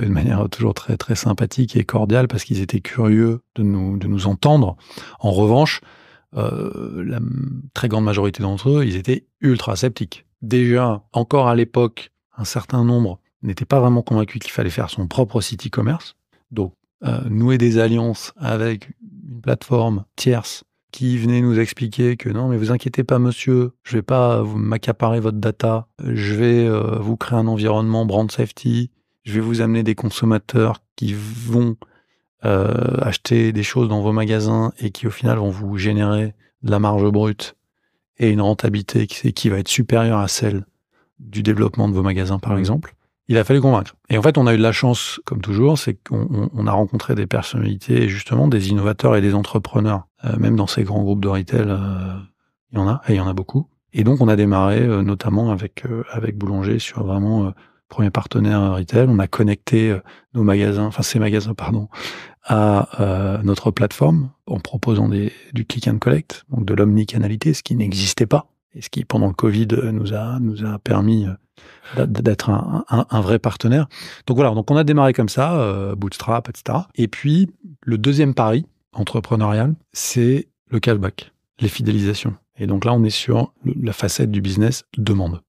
et de manière toujours très très sympathique et cordiale parce qu'ils étaient curieux de nous entendre. En revanche, la très grande majorité d'entre eux, ils étaient ultra sceptiques. Déjà, encore à l'époque, un certain nombre n'étaient pas vraiment convaincus qu'il fallait faire son propre site e-commerce. Donc, nouer des alliances avec une plateforme tierce qui venait nous expliquer que non, mais vous inquiétez pas, monsieur, je vais pas m'accaparer votre data, je vais vous créer un environnement brand safety, je vais vous amener des consommateurs qui vont acheter des choses dans vos magasins et qui au final vont vous générer de la marge brute et une rentabilité qui va être supérieure à celle du développement de vos magasins, par exemple. Il a fallu convaincre. Et en fait, on a eu de la chance, comme toujours, c'est qu'on a rencontré des personnalités, et justement des innovateurs et des entrepreneurs. Même dans ces grands groupes de retail, il y en a beaucoup. Et donc, on a démarré notamment avec Boulanger sur vraiment premier partenaire retail. On a connecté ces magasins, à notre plateforme en proposant du click and collect, donc de l'omnicanalité, ce qui n'existait pas et ce qui, pendant le Covid, nous a permis d'être un vrai partenaire. Donc voilà, donc on a démarré comme ça, bootstrap, etc. Et puis, le deuxième pari entrepreneurial, c'est le cashback, les fidélisations. Et donc là, on est sur la facette du business demande.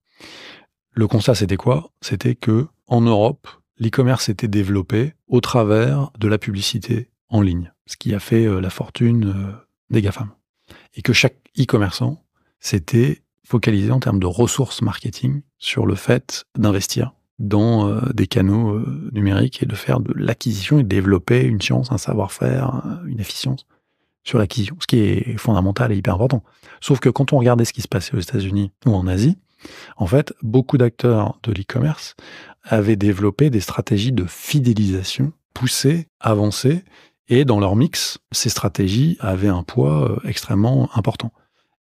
Le constat, c'était quoi? C'était que en Europe, l'e-commerce était développé au travers de la publicité en ligne, ce qui a fait la fortune des GAFAM. Et que chaque e-commerçant s'était focalisé en termes de ressources marketing sur le fait d'investir dans des canaux numériques et de faire de l'acquisition et de développer une science, un savoir-faire, une efficience sur l'acquisition, ce qui est fondamental et hyper important. Sauf que quand on regardait ce qui se passait aux États-Unis ou en Asie, en fait, beaucoup d'acteurs de l'e-commerce avaient développé des stratégies de fidélisation poussées, avancées, et dans leur mix, ces stratégies avaient un poids extrêmement important.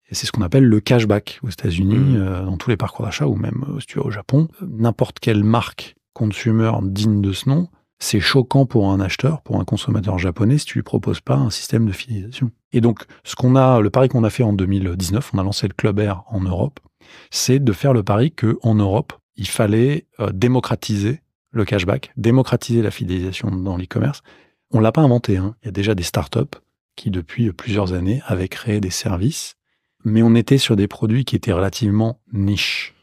Et c'est ce qu'on appelle le cashback aux États-Unis, dans tous les parcours d'achat, ou même si tu vas au Japon. N'importe quelle marque consumer digne de ce nom, c'est choquant pour un acheteur, pour un consommateur japonais, si tu lui proposes pas un système de fidélisation. Et donc, le pari qu'on a fait en 2019, on a lancé le Club Air en Europe, c'est de faire le pari qu'en Europe, il fallait démocratiser le cashback, démocratiser la fidélisation dans l'e-commerce. On l'a pas inventé, hein. Il y a déjà des startups qui, depuis plusieurs années, avaient créé des services, mais on était sur des produits qui étaient relativement niches.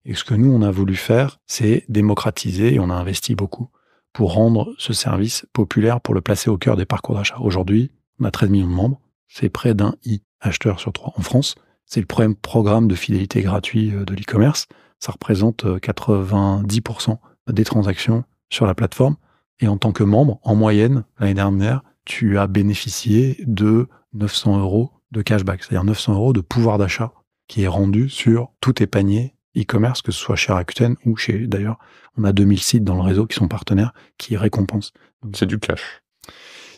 Et ce que nous, on a voulu faire, c'est démocratiser, et on a investi beaucoup pour rendre ce service populaire, pour le placer au cœur des parcours d'achat. Aujourd'hui, on a 13 millions de membres, c'est près d'un acheteur sur 3 en France. C'est le premier programme de fidélité gratuit de l'e-commerce. Ça représente 90% des transactions sur la plateforme. Et en tant que membre, en moyenne, l'année dernière, tu as bénéficié de 900 € de cashback, c'est-à-dire 900 € de pouvoir d'achat qui est rendu sur tous tes paniers e-commerce, que ce soit chez Rakuten ou d'ailleurs, on a 2000 sites dans le réseau qui sont partenaires, qui récompensent. C'est du cash.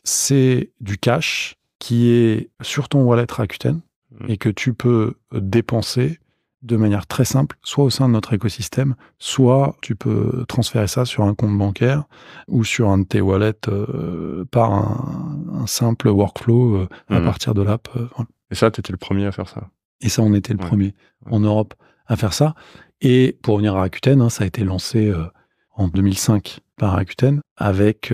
C'est du cash qui est sur ton wallet Rakuten et que tu peux dépenser de manière très simple, soit au sein de notre écosystème, soit tu peux transférer ça sur un compte bancaire ou sur un de tes wallets par un simple workflow à partir de l'app. Voilà. Et ça, tu étais le premier à faire ça? Et ça, on était le premier en Europe à faire ça. Et pour revenir à Rakuten, ça a été lancé en 2005 par Rakuten avec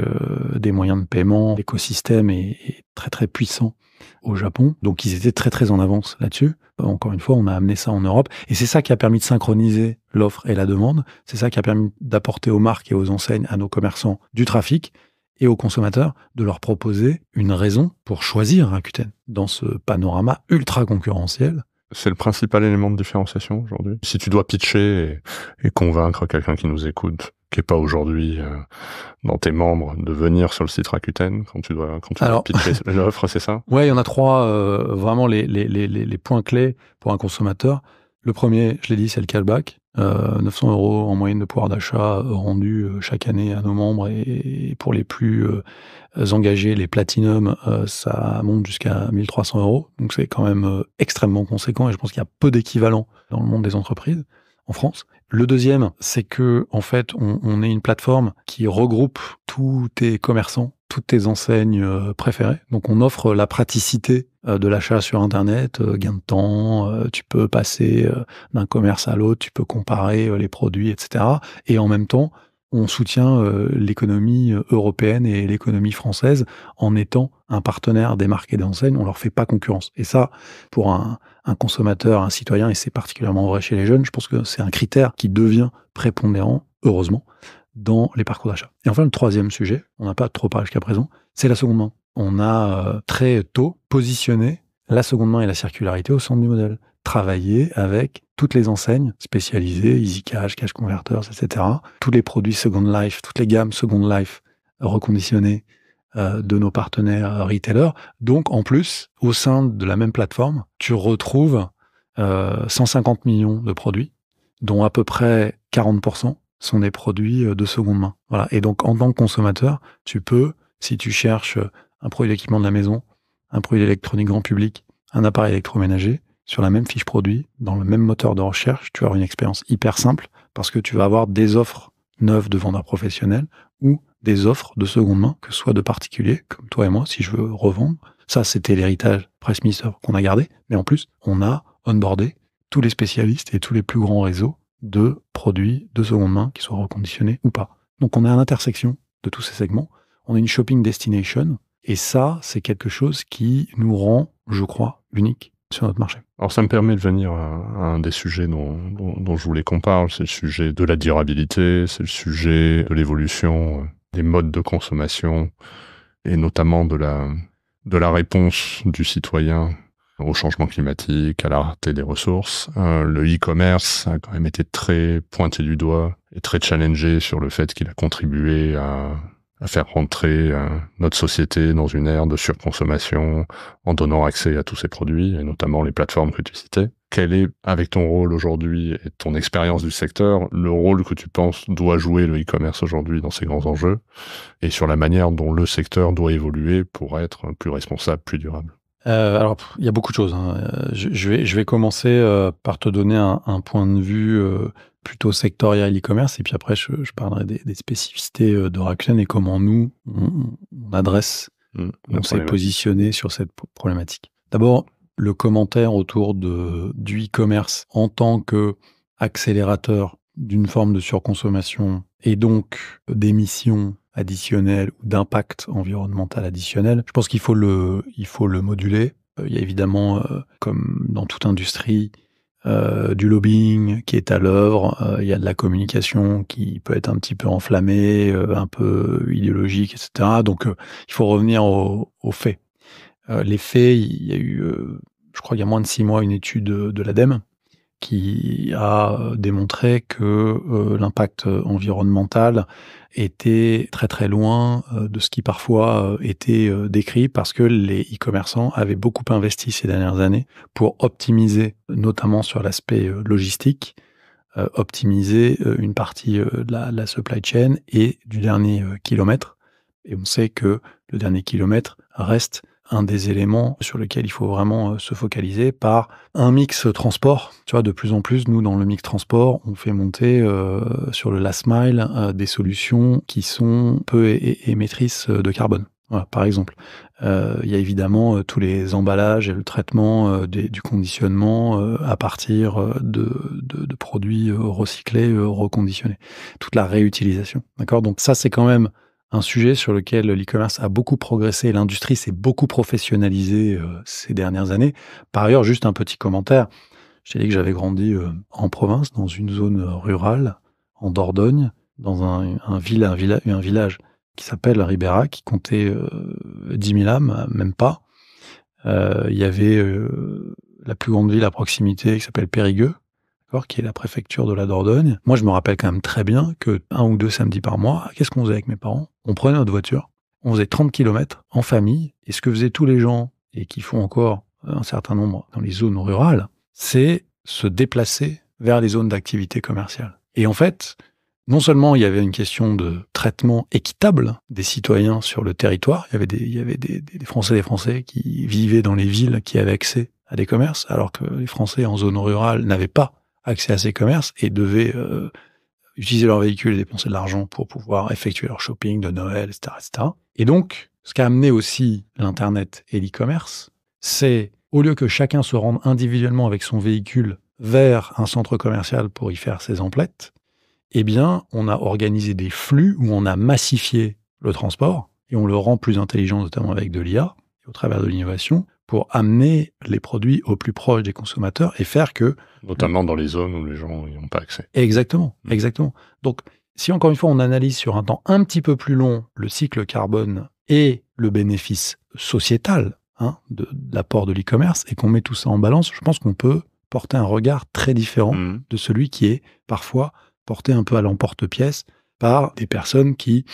des moyens de paiement, l'écosystème est très très puissant au Japon. Donc ils étaient très très en avance là-dessus. Encore une fois, on a amené ça en Europe. Et c'est ça qui a permis de synchroniser l'offre et la demande. C'est ça qui a permis d'apporter aux marques et aux enseignes, à nos commerçants, du trafic et aux consommateurs de leur proposer une raison pour choisir Rakuten dans ce panorama ultra concurrentiel. C'est le principal élément de différenciation aujourd'hui. Si tu dois pitcher et convaincre quelqu'un qui nous écoute, qui n'est pas aujourd'hui dans tes membres, de venir sur le site Rakuten, quand tu dois pitcher l'offre, c'est ça? Ouais, il y en a 3, vraiment les points clés pour un consommateur. Le premier, je l'ai dit, c'est le cashback. 900 € en moyenne de pouvoir d'achat rendu chaque année à nos membres, et pour les plus engagés, les platinum, ça monte jusqu'à 1300 €. Donc c'est quand même extrêmement conséquent, et je pense qu'il y a peu d'équivalents dans le monde des entreprises en France. Le deuxième, c'est que en fait, on est une plateforme qui regroupe tous tes commerçants toutes tes enseignes préférées. Donc, on offre la praticité de l'achat sur Internet, gain de temps, tu peux passer d'un commerce à l'autre, tu peux comparer les produits, etc. Et en même temps, on soutient l'économie européenne et l'économie française en étant un partenaire des marques et des enseignes. On leur fait pas concurrence. Et ça, pour un consommateur, un citoyen, et c'est particulièrement vrai chez les jeunes, je pense que c'est un critère qui devient prépondérant, heureusement, dans les parcours d'achat. Et enfin, le troisième sujet, on n'a pas trop parlé jusqu'à présent, c'est la seconde main. On a très tôt positionné la seconde main et la circularité au centre du modèle. Travailler avec toutes les enseignes spécialisées, Easy Cash, Cash Converters, etc. Tous les produits Second Life, toutes les gammes Second Life reconditionnées de nos partenaires retailers. Donc, en plus, au sein de la même plateforme, tu retrouves 150 millions de produits, dont à peu près 40% sont des produits de seconde main. Voilà. Et donc, en tant que consommateur, tu peux, si tu cherches un produit d'équipement de la maison, un produit d'électronique grand public, un appareil électroménager, sur la même fiche produit, dans le même moteur de recherche, tu vas avoir une expérience hyper simple parce que tu vas avoir des offres neuves de vendeurs professionnels ou des offres de seconde main, que ce soit de particuliers, comme toi et moi, si je veux revendre. Ça, c'était l'héritage PriceMeister qu'on a gardé. Mais en plus, on a onboardé tous les spécialistes et tous les plus grands réseaux de produits de seconde main, qui soient reconditionnés ou pas. Donc, on est à l'intersection de tous ces segments. On a une shopping destination. Et ça, c'est quelque chose qui nous rend, je crois, unique sur notre marché. Alors ça me permet de venir à un des sujets dont je voulais qu'on parle, c'est le sujet de la durabilité, c'est le sujet de l'évolution des modes de consommation et notamment de la réponse du citoyen au changement climatique, à la rareté des ressources. Le e-commerce a quand même été très pointé du doigt et très challengé sur le fait qu'il a contribué à faire rentrer notre société dans une ère de surconsommation en donnant accès à tous ces produits, et notamment les plateformes que tu citais. Quel est, avec ton rôle aujourd'hui et ton expérience du secteur, le rôle que tu penses doit jouer le e-commerce aujourd'hui dans ces grands enjeux, et sur la manière dont le secteur doit évoluer pour être plus responsable, plus durable? Alors, il y a beaucoup de choses. Hein. Je vais commencer par te donner un point de vue plutôt sectoriel e-commerce, et puis après, je parlerai des spécificités de Rakuten et comment nous, on adresse, on s'est positionné sur cette problématique. D'abord, le commentaire autour du e-commerce en tant qu'accélérateur d'une forme de surconsommation et donc d'émissions additionnel ou d'impact environnemental additionnel, je pense qu'il faut le moduler. Il y a évidemment, comme dans toute industrie, du lobbying qui est à l'œuvre, il y a de la communication qui peut être un petit peu enflammée, un peu idéologique, etc. Donc, il faut revenir aux faits. Les faits, il y a eu, je crois il y a moins de 6 mois, une étude de l'ADEME qui a démontré que l'impact environnemental était très très loin de ce qui parfois était décrit, parce que les e-commerçants avaient beaucoup investi ces dernières années pour optimiser, notamment sur l'aspect logistique, optimiser une partie de la supply chain et du dernier kilomètre. Et on sait que le dernier kilomètre reste un des éléments sur lequel il faut vraiment se focaliser, par un mix transport. Tu vois, de plus en plus, nous, dans le mix transport, on fait monter sur le last mile des solutions qui sont peu émettrices de carbone. Voilà, par exemple. Il y a évidemment tous les emballages et le traitement du conditionnement à partir de produits recyclés, reconditionnés. Toute la réutilisation. D'accord ? Donc ça, c'est quand même un sujet sur lequel l'e-commerce a beaucoup progressé et l'industrie s'est beaucoup professionnalisée ces dernières années. Par ailleurs, juste un petit commentaire. Je t'ai dit que j'avais grandi en province, dans une zone rurale, en Dordogne, dans un village qui s'appelle Ribera, qui comptait 10 000 âmes, même pas. Il y avait la plus grande ville à proximité qui s'appelle Périgueux, qui est la préfecture de la Dordogne. Moi, je me rappelle quand même très bien que 1 ou 2 samedis par mois, qu'est-ce qu'on faisait avec mes parents ? On prenait notre voiture, on faisait 30 km en famille, et ce que faisaient tous les gens, et qui font encore un certain nombre dans les zones rurales, c'est se déplacer vers les zones d'activité commerciale. Et en fait, non seulement il y avait une question de traitement équitable des citoyens sur le territoire, il y avait des Français et des Français qui vivaient dans les villes, qui avaient accès à des commerces, alors que les Français en zone rurale n'avaient pas accès à ces commerces et devaient utiliser leur véhicule et dépenser de l'argent pour pouvoir effectuer leur shopping de Noël, etc., etc. Et donc, ce qu'a amené aussi l'Internet et l'e-commerce, c'est, au lieu que chacun se rende individuellement avec son véhicule vers un centre commercial pour y faire ses emplettes, eh bien, on a organisé des flux où on a massifié le transport et on le rend plus intelligent, notamment avec de l'IA, et au travers de l'innovation, pour amener les produits au plus proche des consommateurs et faire que... Notamment dans les zones où les gens n'y ont pas accès. Exactement, exactement. Donc, si encore une fois, on analyse sur un temps un petit peu plus long le cycle carbone et le bénéfice sociétal de l'apport de l'e-commerce et qu'on met tout ça en balance, je pense qu'on peut porter un regard très différent de celui qui est parfois porté un peu à l'emporte-pièce par des personnes qui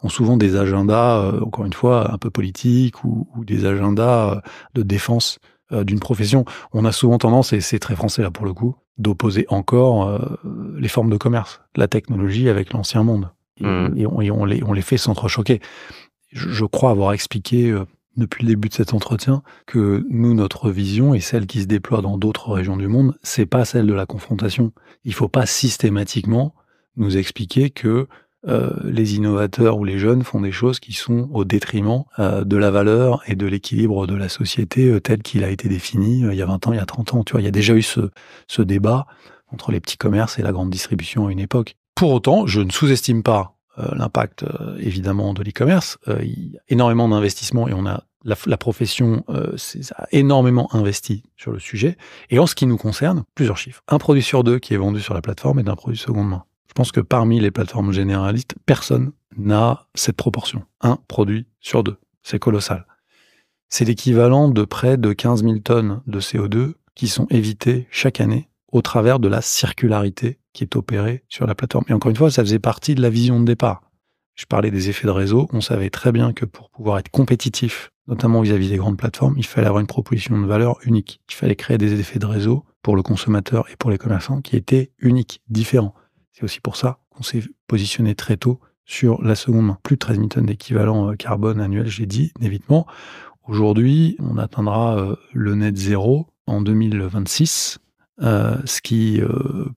ont souvent des agendas, encore une fois, un peu politiques ou des agendas de défense d'une profession. On a souvent tendance, et c'est très français là pour le coup, d'opposer encore les formes de commerce, la technologie avec l'ancien monde. Et on les fait s'entrechoquer. Je crois avoir expliqué depuis le début de cet entretien que nous, notre vision et celle qui se déploie dans d'autres régions du monde, c'est pas celle de la confrontation. Il faut pas systématiquement nous expliquer que les innovateurs ou les jeunes font des choses qui sont au détriment de la valeur et de l'équilibre de la société tel qu'il a été défini il y a 20 ans, il y a 30 ans. Tu vois, il y a déjà eu ce débat entre les petits commerces et la grande distribution à une époque. Pour autant, je ne sous-estime pas l'impact évidemment de l'e-commerce. Il y a énormément d'investissements et on a la profession a énormément investi sur le sujet. Et en ce qui nous concerne, plusieurs chiffres. Un produit sur deux qui est vendu sur la plateforme est un produit seconde main. Je pense que parmi les plateformes généralistes, personne n'a cette proportion. Un produit sur deux. C'est colossal. C'est l'équivalent de près de 15 000 tonnes de CO2 qui sont évitées chaque année au travers de la circularité qui est opérée sur la plateforme. Et encore une fois, ça faisait partie de la vision de départ. Je parlais des effets de réseau. On savait très bien que pour pouvoir être compétitif, notamment vis-à-vis des grandes plateformes, il fallait avoir une proposition de valeur unique. Il fallait créer des effets de réseau pour le consommateur et pour les commerçants qui étaient uniques, différents. C'est aussi pour ça qu'on s'est positionné très tôt sur la seconde main. Plus de 13 000 tonnes d'équivalent carbone annuel, j'ai dit, d'évitement. Aujourd'hui, on atteindra le net zéro en 2026, ce qui,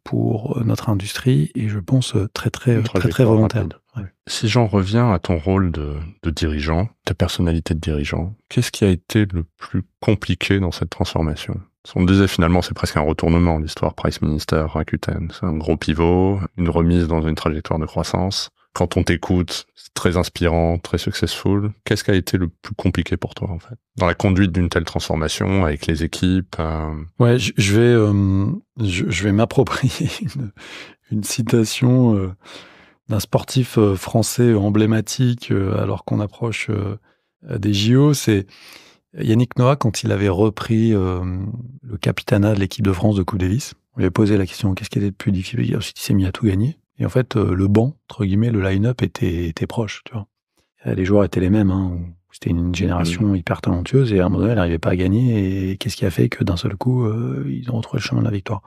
pour notre industrie, est, je pense, très volontaire. Ouais. Si j'en reviens à ton rôle de dirigeant, ta personnalité de dirigeant, qu'est-ce qui a été le plus compliqué dans cette transformation ? On disait finalement c'est presque un retournement, l'histoire Price Minister, Rakuten. C'est un gros pivot, une remise dans une trajectoire de croissance. Quand on t'écoute, c'est très inspirant, très successful. Qu'est-ce qui a été le plus compliqué pour toi, en fait, dans la conduite d'une telle transformation avec les équipes Ouais, je vais m'approprier une citation d'un sportif français emblématique alors qu'on approche des JO. C'est Yannick Noah, quand il avait repris le capitanat de l'équipe de France de Coupe Davis. On lui avait posé la question, qu'est-ce qui était le plus difficile? Ensuite, il s'est mis à tout gagner. Et en fait, le banc, entre guillemets, le line-up était proche, tu vois. Les joueurs étaient les mêmes, C'était une génération hyper talentueuse et à un moment donné, elle n'arrivait pas à gagner. Et qu'est-ce qui a fait que d'un seul coup, ils ont retrouvé le chemin de la victoire?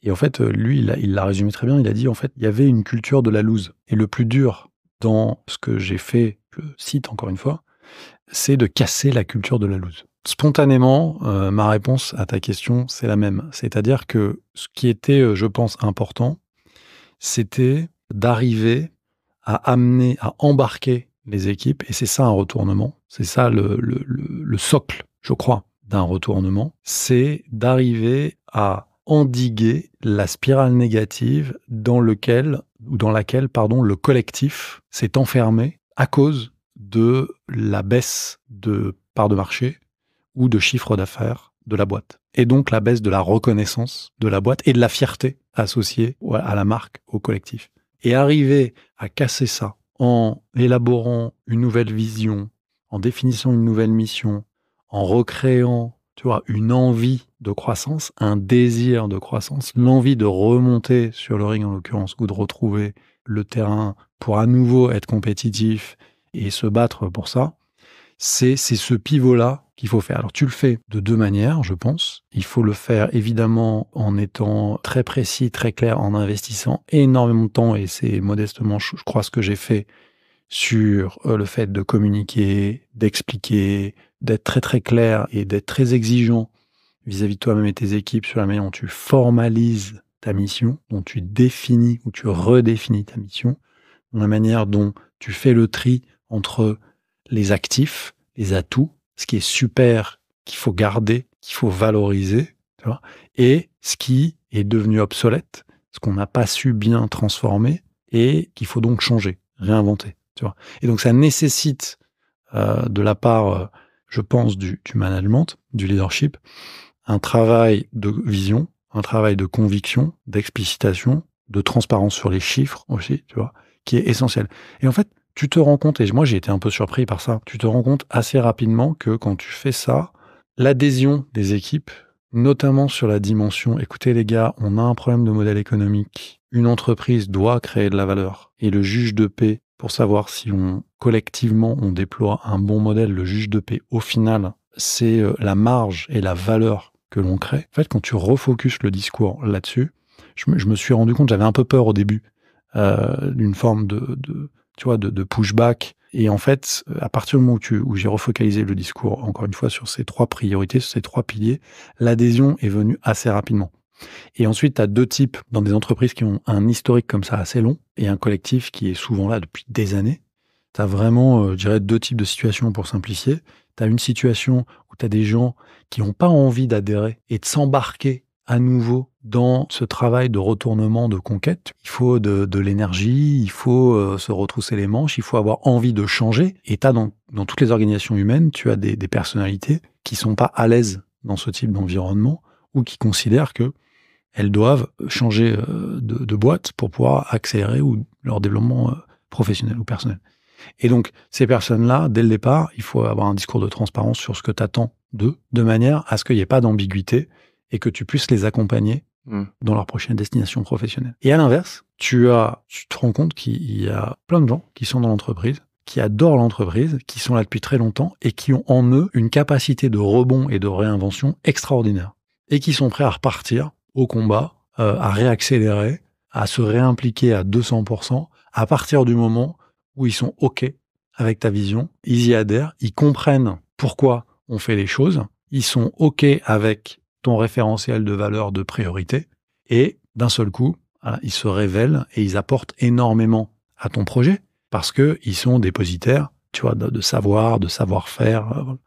Et en fait, lui, il l'a résumé très bien. Il a dit, en fait, il y avait une culture de la lose. Et le plus dur dans ce que j'ai fait, je cite encore une fois, c'est de casser la culture de la lose. Spontanément, ma réponse à ta question, c'est la même. C'est-à-dire que ce qui était, je pense, important, c'était d'arriver à embarquer les équipes, et c'est ça un retournement, c'est ça le socle, je crois, d'un retournement, c'est d'arriver à endiguer la spirale négative dans laquelle, le collectif s'est enfermé à cause de la baisse de part de marché ou de chiffre d'affaires de la boîte. Et donc la baisse de la reconnaissance de la boîte et de la fierté associée à la marque, au collectif. Et arriver à casser ça en élaborant une nouvelle vision, en définissant une nouvelle mission, en recréant, tu vois, une envie de croissance, un désir de croissance, l'envie de remonter sur le ring en l'occurrence, ou de retrouver le terrain pour à nouveau être compétitif et se battre pour ça, c'est ce pivot-là qu'il faut faire. Alors tu le fais de deux manières, je pense. Il faut le faire évidemment en étant très précis, très clair, en investissant énormément de temps, et c'est modestement, je crois, ce que j'ai fait sur le fait de communiquer, d'expliquer, d'être très très clair et d'être très exigeant vis-à-vis de toi-même et tes équipes sur la manière dont tu formalises ta mission, dont tu définis ou tu redéfinis ta mission, dans la manière dont tu fais le tri entre les actifs, les atouts, ce qui est super, qu'il faut garder, qu'il faut valoriser, tu vois, et ce qui est devenu obsolète, ce qu'on n'a pas su bien transformer et qu'il faut donc changer, réinventer, tu vois. Et donc ça nécessite de la part, je pense, du management, du leadership, un travail de vision, un travail de conviction, d'explicitation, de transparence sur les chiffres aussi, tu vois, qui est essentiel. Et en fait, tu te rends compte, et moi j'ai été un peu surpris par ça, tu te rends compte assez rapidement que quand tu fais ça, l'adhésion des équipes, notamment sur la dimension, écoutez les gars, on a un problème de modèle économique, une entreprise doit créer de la valeur, et le juge de paix, pour savoir si collectivement on déploie un bon modèle, le juge de paix, au final, c'est la marge et la valeur que l'on crée. En fait, quand tu refocuses le discours là-dessus, je me suis rendu compte, j'avais un peu peur au début, d'une forme de pushback. Et en fait, à partir du moment où j'ai refocalisé le discours, encore une fois, sur ces 3 priorités, sur ces 3 piliers, l'adhésion est venue assez rapidement. Et ensuite, tu as 2 types dans des entreprises qui ont un historique comme ça assez long et un collectif qui est souvent là depuis des années. Tu as vraiment, je dirais, 2 types de situations pour simplifier. Tu as une situation où tu as des gens qui n'ont pas envie d'adhérer et de s'embarquer à nouveau dans ce travail de retournement, de conquête. Il faut de l'énergie, il faut se retrousser les manches, il faut avoir envie de changer. Et tu as dans toutes les organisations humaines, tu as des personnalités qui sont pas à l'aise dans ce type d'environnement ou qui considèrent que elles doivent changer de boîte pour pouvoir accélérer leur développement professionnel ou personnel. Et donc, ces personnes-là, dès le départ, il faut avoir un discours de transparence sur ce que tu attends d'eux, de manière à ce qu'il n'y ait pas d'ambiguïté et que tu puisses les accompagner dans leur prochaine destination professionnelle. Et à l'inverse, tu te rends compte qu'il y a plein de gens qui sont dans l'entreprise, qui adorent l'entreprise, qui sont là depuis très longtemps et qui ont en eux une capacité de rebond et de réinvention extraordinaire. Et qui sont prêts à repartir au combat, à réaccélérer, à se réimpliquer à 200%, à partir du moment où ils sont OK avec ta vision, ils y adhèrent, ils comprennent pourquoi on fait les choses, ils sont OK avec ton référentiel de valeur de priorité, et d'un seul coup, voilà, ils se révèlent et ils apportent énormément à ton projet, parce qu'ils sont dépositaires, tu vois, de savoir, de savoir-faire.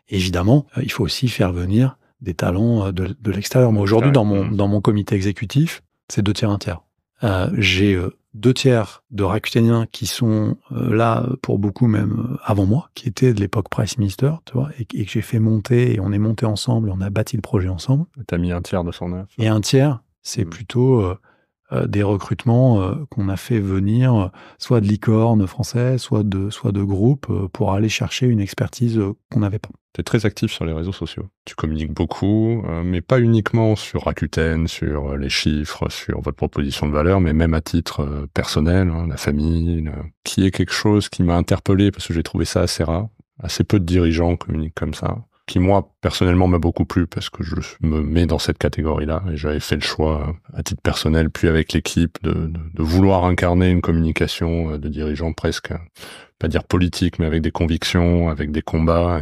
Évidemment, il faut aussi faire venir des talents de l'extérieur. Moi, aujourd'hui, dans mon comité exécutif, c'est 2 tiers, 1 tiers. J'ai 2 tiers de Rakuténiens qui sont là, pour beaucoup même avant moi, qui étaient de l'époque Price Minister, tu vois, et que j'ai fait monter, et on est monté ensemble, et on a bâti le projet ensemble. T'as mis 1 tiers de son œuvre. Et 1 tiers, c'est plutôt des recrutements qu'on a fait venir, soit de licornes français, soit de groupes, pour aller chercher une expertise qu'on n'avait pas. Tu es très actif sur les réseaux sociaux. Tu communiques beaucoup, mais pas uniquement sur Rakuten, sur les chiffres, sur votre proposition de valeur, mais même à titre personnel, la famille, qui est quelque chose qui m'a interpellé parce que j'ai trouvé ça assez rare. Assez peu de dirigeants communiquent comme ça, qui moi, personnellement, m'a beaucoup plu parce que je me mets dans cette catégorie-là et j'avais fait le choix, à titre personnel, puis avec l'équipe, de vouloir incarner une communication de dirigeants presque, pas dire politique, mais avec des convictions, avec des combats,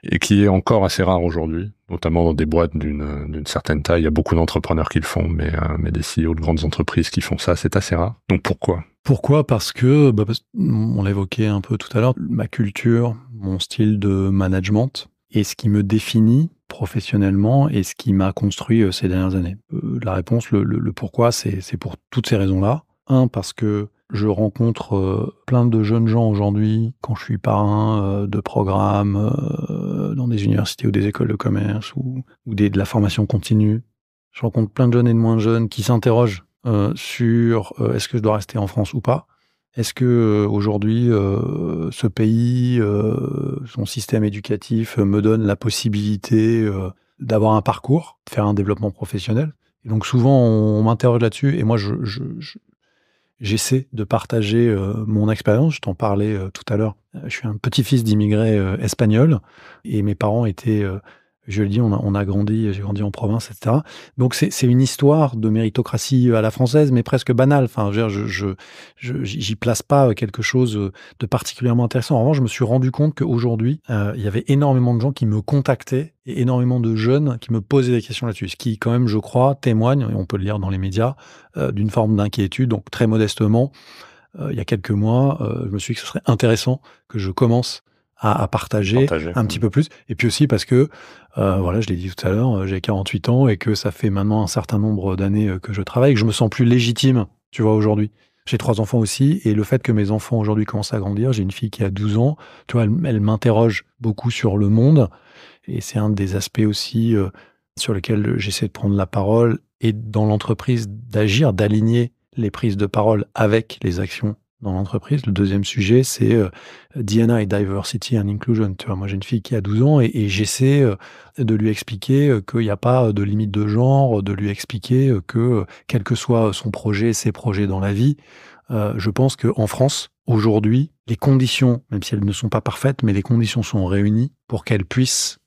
et qui est encore assez rare aujourd'hui, notamment dans des boîtes d'une certaine taille. Il y a beaucoup d'entrepreneurs qui le font, mais des CEO de grandes entreprises qui font ça, c'est assez rare. Donc pourquoi ? Pourquoi ? Parce que, on l'évoquait un peu tout à l'heure, ma culture, mon style de management, et ce qui me définit professionnellement et ce qui m'a construit ces dernières années. La réponse, le pourquoi, c'est pour toutes ces raisons-là. 1, parce que je rencontre plein de jeunes gens aujourd'hui, quand je suis parrain de programmes dans des universités ou des écoles de commerce ou de la formation continue. Je rencontre plein de jeunes et de moins jeunes qui s'interrogent sur est-ce que je dois rester en France ou pas ? Est-ce que aujourd'hui, ce pays, son système éducatif me donne la possibilité d'avoir un parcours, de faire un développement professionnel ? Et donc souvent, on m'interroge là-dessus, et moi, j'essaie de partager mon expérience. Je t'en parlais tout à l'heure. Je suis un petit-fils d'immigrés espagnols, et mes parents étaient Je le dis, on a grandi, j'ai grandi en province, etc. Donc c'est une histoire de méritocratie à la française, mais presque banale. Enfin, j'y place pas quelque chose de particulièrement intéressant. En revanche, je me suis rendu compte qu'aujourd'hui, il y avait énormément de gens qui me contactaient et énormément de jeunes qui me posaient des questions là-dessus. Ce qui, quand même, je crois, témoigne, et on peut le lire dans les médias, d'une forme d'inquiétude. Donc, très modestement, il y a quelques mois, je me suis dit que ce serait intéressant que je commence à partager un petit peu plus. Et puis aussi parce que, voilà, je l'ai dit tout à l'heure, j'ai 48 ans et que ça fait maintenant un certain nombre d'années que je travaille et que je me sens plus légitime, tu vois, aujourd'hui. J'ai 3 enfants aussi et le fait que mes enfants aujourd'hui commencent à grandir, j'ai une fille qui a 12 ans, tu vois, elle m'interroge beaucoup sur le monde et c'est un des aspects aussi sur lesquels j'essaie de prendre la parole et dans l'entreprise d'agir, d'aligner les prises de parole avec les actions dans l'entreprise. Le deuxième sujet, c'est D&I, Diversity and Inclusion. Tu vois, moi, j'ai une fille qui a 12 ans et j'essaie de lui expliquer qu'il n'y a pas de limite de genre, de lui expliquer que, quel que soit son projet, ses projets dans la vie, je pense qu'en France, aujourd'hui, les conditions, même si elles ne sont pas parfaites, mais les conditions sont réunies pour qu'elle puisse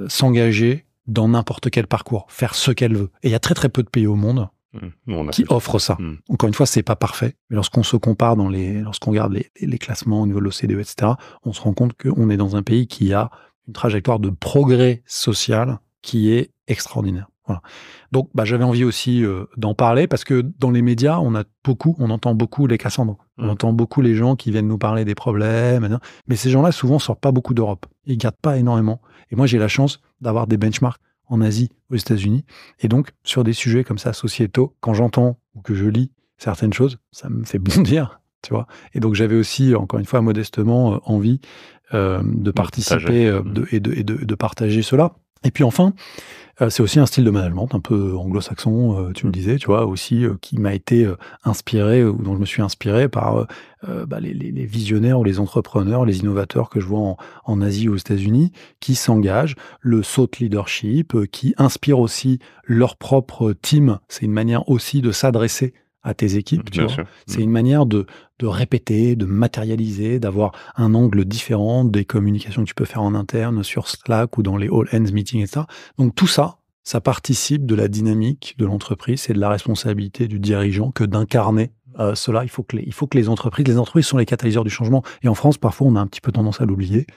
s'engager dans n'importe quel parcours, faire ce qu'elle veut. Et il y a très très peu de pays au monde qui offre ça. Encore une fois, c'est pas parfait, mais lorsqu'on se compare lorsqu'on regarde les classements au niveau de l'OCDE, etc., on se rend compte qu'on est dans un pays qui a une trajectoire de progrès social qui est extraordinaire. Voilà. Donc, j'avais envie aussi d'en parler parce que dans les médias, on entend beaucoup les Cassandres. On entend beaucoup les gens qui viennent nous parler des problèmes, mais ces gens-là, souvent, sortent pas beaucoup d'Europe. Ils gardent pas énormément. Et moi, j'ai la chance d'avoir des benchmarks en Asie, aux États-Unis. Et donc, sur des sujets comme ça, sociétaux, quand j'entends ou que je lis certaines choses, ça me fait bondir, tu vois. Et donc, j'avais aussi, encore une fois, modestement, envie de participer et de partager cela. Et puis enfin, c'est aussi un style de management un peu anglo-saxon, tu me disais, tu vois, aussi qui m'a été inspiré, ou dont je me suis inspiré par les visionnaires ou les entrepreneurs, les innovateurs que je vois en Asie ou aux États-Unis, qui s'engagent, le thought leadership, qui inspirent aussi leur propre team. C'est une manière aussi de s'adresser à tes équipes, tu vois. C'est une manière de répéter, de matérialiser, d'avoir un angle différent des communications que tu peux faire en interne sur Slack ou dans les all-hands meetings, etc. Donc tout ça, ça participe de la dynamique de l'entreprise et de la responsabilité du dirigeant que d'incarner cela. Il faut que les entreprises sont les catalyseurs du changement. Et en France, parfois, on a un petit peu tendance à l'oublier.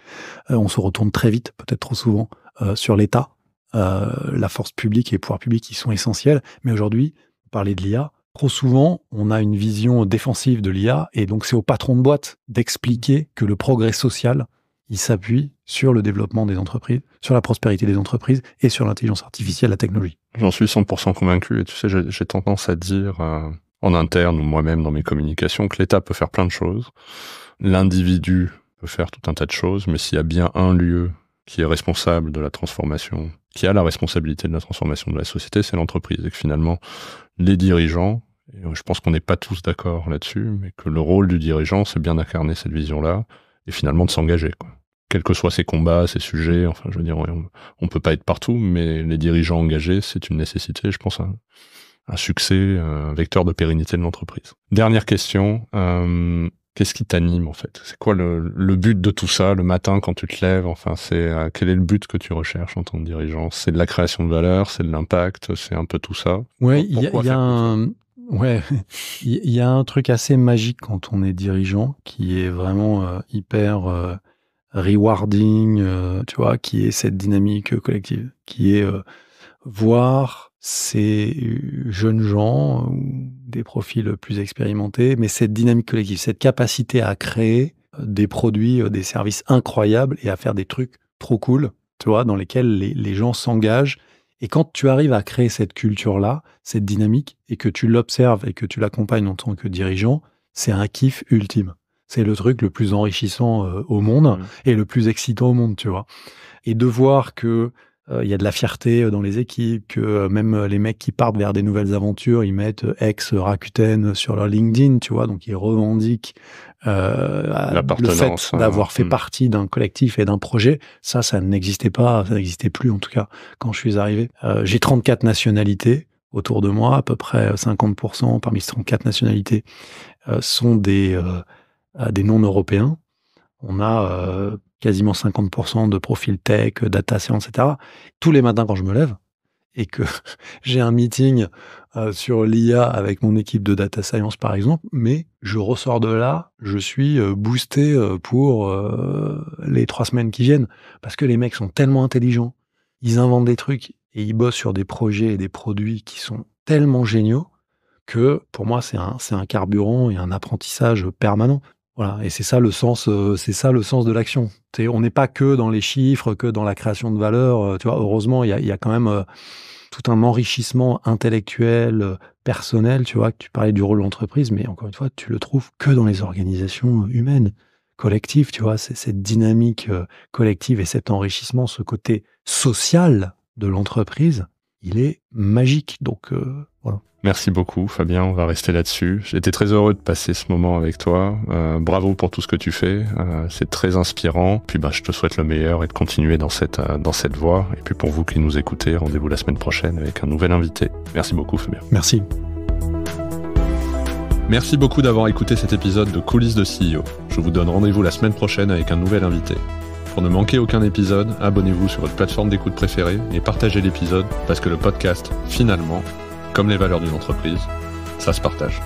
On se retourne très vite, peut-être trop souvent, sur l'État, la force publique et les pouvoirs publics qui sont essentiels. Mais aujourd'hui, parler de l'IA, trop souvent, on a une vision défensive de l'IA et donc c'est au patron de boîte d'expliquer que le progrès social, il s'appuie sur le développement des entreprises, sur la prospérité des entreprises et sur l'intelligence artificielle, la technologie. J'en suis 100% convaincu et tu sais, j'ai tendance à dire en interne ou moi-même dans mes communications que l'État peut faire plein de choses, l'individu peut faire tout un tas de choses, mais s'il y a bien un lieu qui est responsable de la transformation, qui a la responsabilité de la transformation de la société, c'est l'entreprise. Et que finalement, les dirigeants, et je pense qu'on n'est pas tous d'accord là-dessus, mais que le rôle du dirigeant, c'est bien d'incarner cette vision-là et finalement de s'engager, quoi. Quels que soient ses combats, ses sujets, enfin, je veux dire, on peut pas être partout, mais les dirigeants engagés, c'est une nécessité, je pense, un succès, un vecteur de pérennité de l'entreprise. Dernière question, qu'est-ce qui t'anime, en fait? C'est quoi le but de tout ça, le matin, quand tu te lèves? Enfin, quel est le but que tu recherches en tant que dirigeant? C'est de la création de valeur, c'est de l'impact, c'est un peu tout ça? Ouais, il y a un truc assez magique quand on est dirigeant, qui est vraiment hyper rewarding, tu vois, qui est cette dynamique collective, qui est voir ces jeunes gens ou des profils plus expérimentés, mais cette dynamique collective, cette capacité à créer des produits, des services incroyables et à faire des trucs trop cool, tu vois, dans lesquels les gens s'engagent. Et quand tu arrives à créer cette culture-là, cette dynamique, et que tu l'observes et que tu l'accompagnes en tant que dirigeant, c'est un kiff ultime. C'est le truc le plus enrichissant au monde et le plus excitant au monde, tu vois. Et de voir que il y a de la fierté dans les équipes, que même les mecs qui partent vers des nouvelles aventures, ils mettent ex-Rakuten sur leur LinkedIn, tu vois, donc ils revendiquent le fait d'avoir fait partie d'un collectif et d'un projet. Ça n'existait pas, ça n'existait plus en tout cas quand je suis arrivé. J'ai 34 nationalités autour de moi, à peu près 50% parmi ces 34 nationalités sont des non-européens. On a quasiment 50% de profil tech, data science, etc. Tous les matins quand je me lève et que j'ai un meeting sur l'IA avec mon équipe de data science par exemple, mais je ressors de là, je suis boosté pour les 3 semaines qui viennent, parce que les mecs sont tellement intelligents, ils inventent des trucs et ils bossent sur des projets et des produits qui sont tellement géniaux que pour moi c'est un carburant et un apprentissage permanent. Voilà, et c'est ça le sens de l'action. On n'est pas que dans les chiffres, que dans la création de valeur. Tu vois, heureusement, il y a quand même tout un enrichissement intellectuel, personnel. Tu vois, que tu parlais du rôle de l'entreprise, mais encore une fois, tu le trouves que dans les organisations humaines, collectives. Tu vois, c'est cette dynamique collective et cet enrichissement, ce côté social de l'entreprise, il est magique. Donc voilà. Merci beaucoup, Fabien. On va rester là-dessus. J'étais très heureux de passer ce moment avec toi. Bravo pour tout ce que tu fais. C'est très inspirant. Puis je te souhaite le meilleur et de continuer dans cette voie. Et puis pour vous qui nous écoutez, rendez-vous la semaine prochaine avec un nouvel invité. Merci beaucoup, Fabien. Merci. Merci beaucoup d'avoir écouté cet épisode de Coulisses de CEO. Je vous donne rendez-vous la semaine prochaine avec un nouvel invité. Pour ne manquer aucun épisode, abonnez-vous sur votre plateforme d'écoute préférée et partagez l'épisode parce que le podcast, finalement, comme les valeurs d'une entreprise, ça se partage.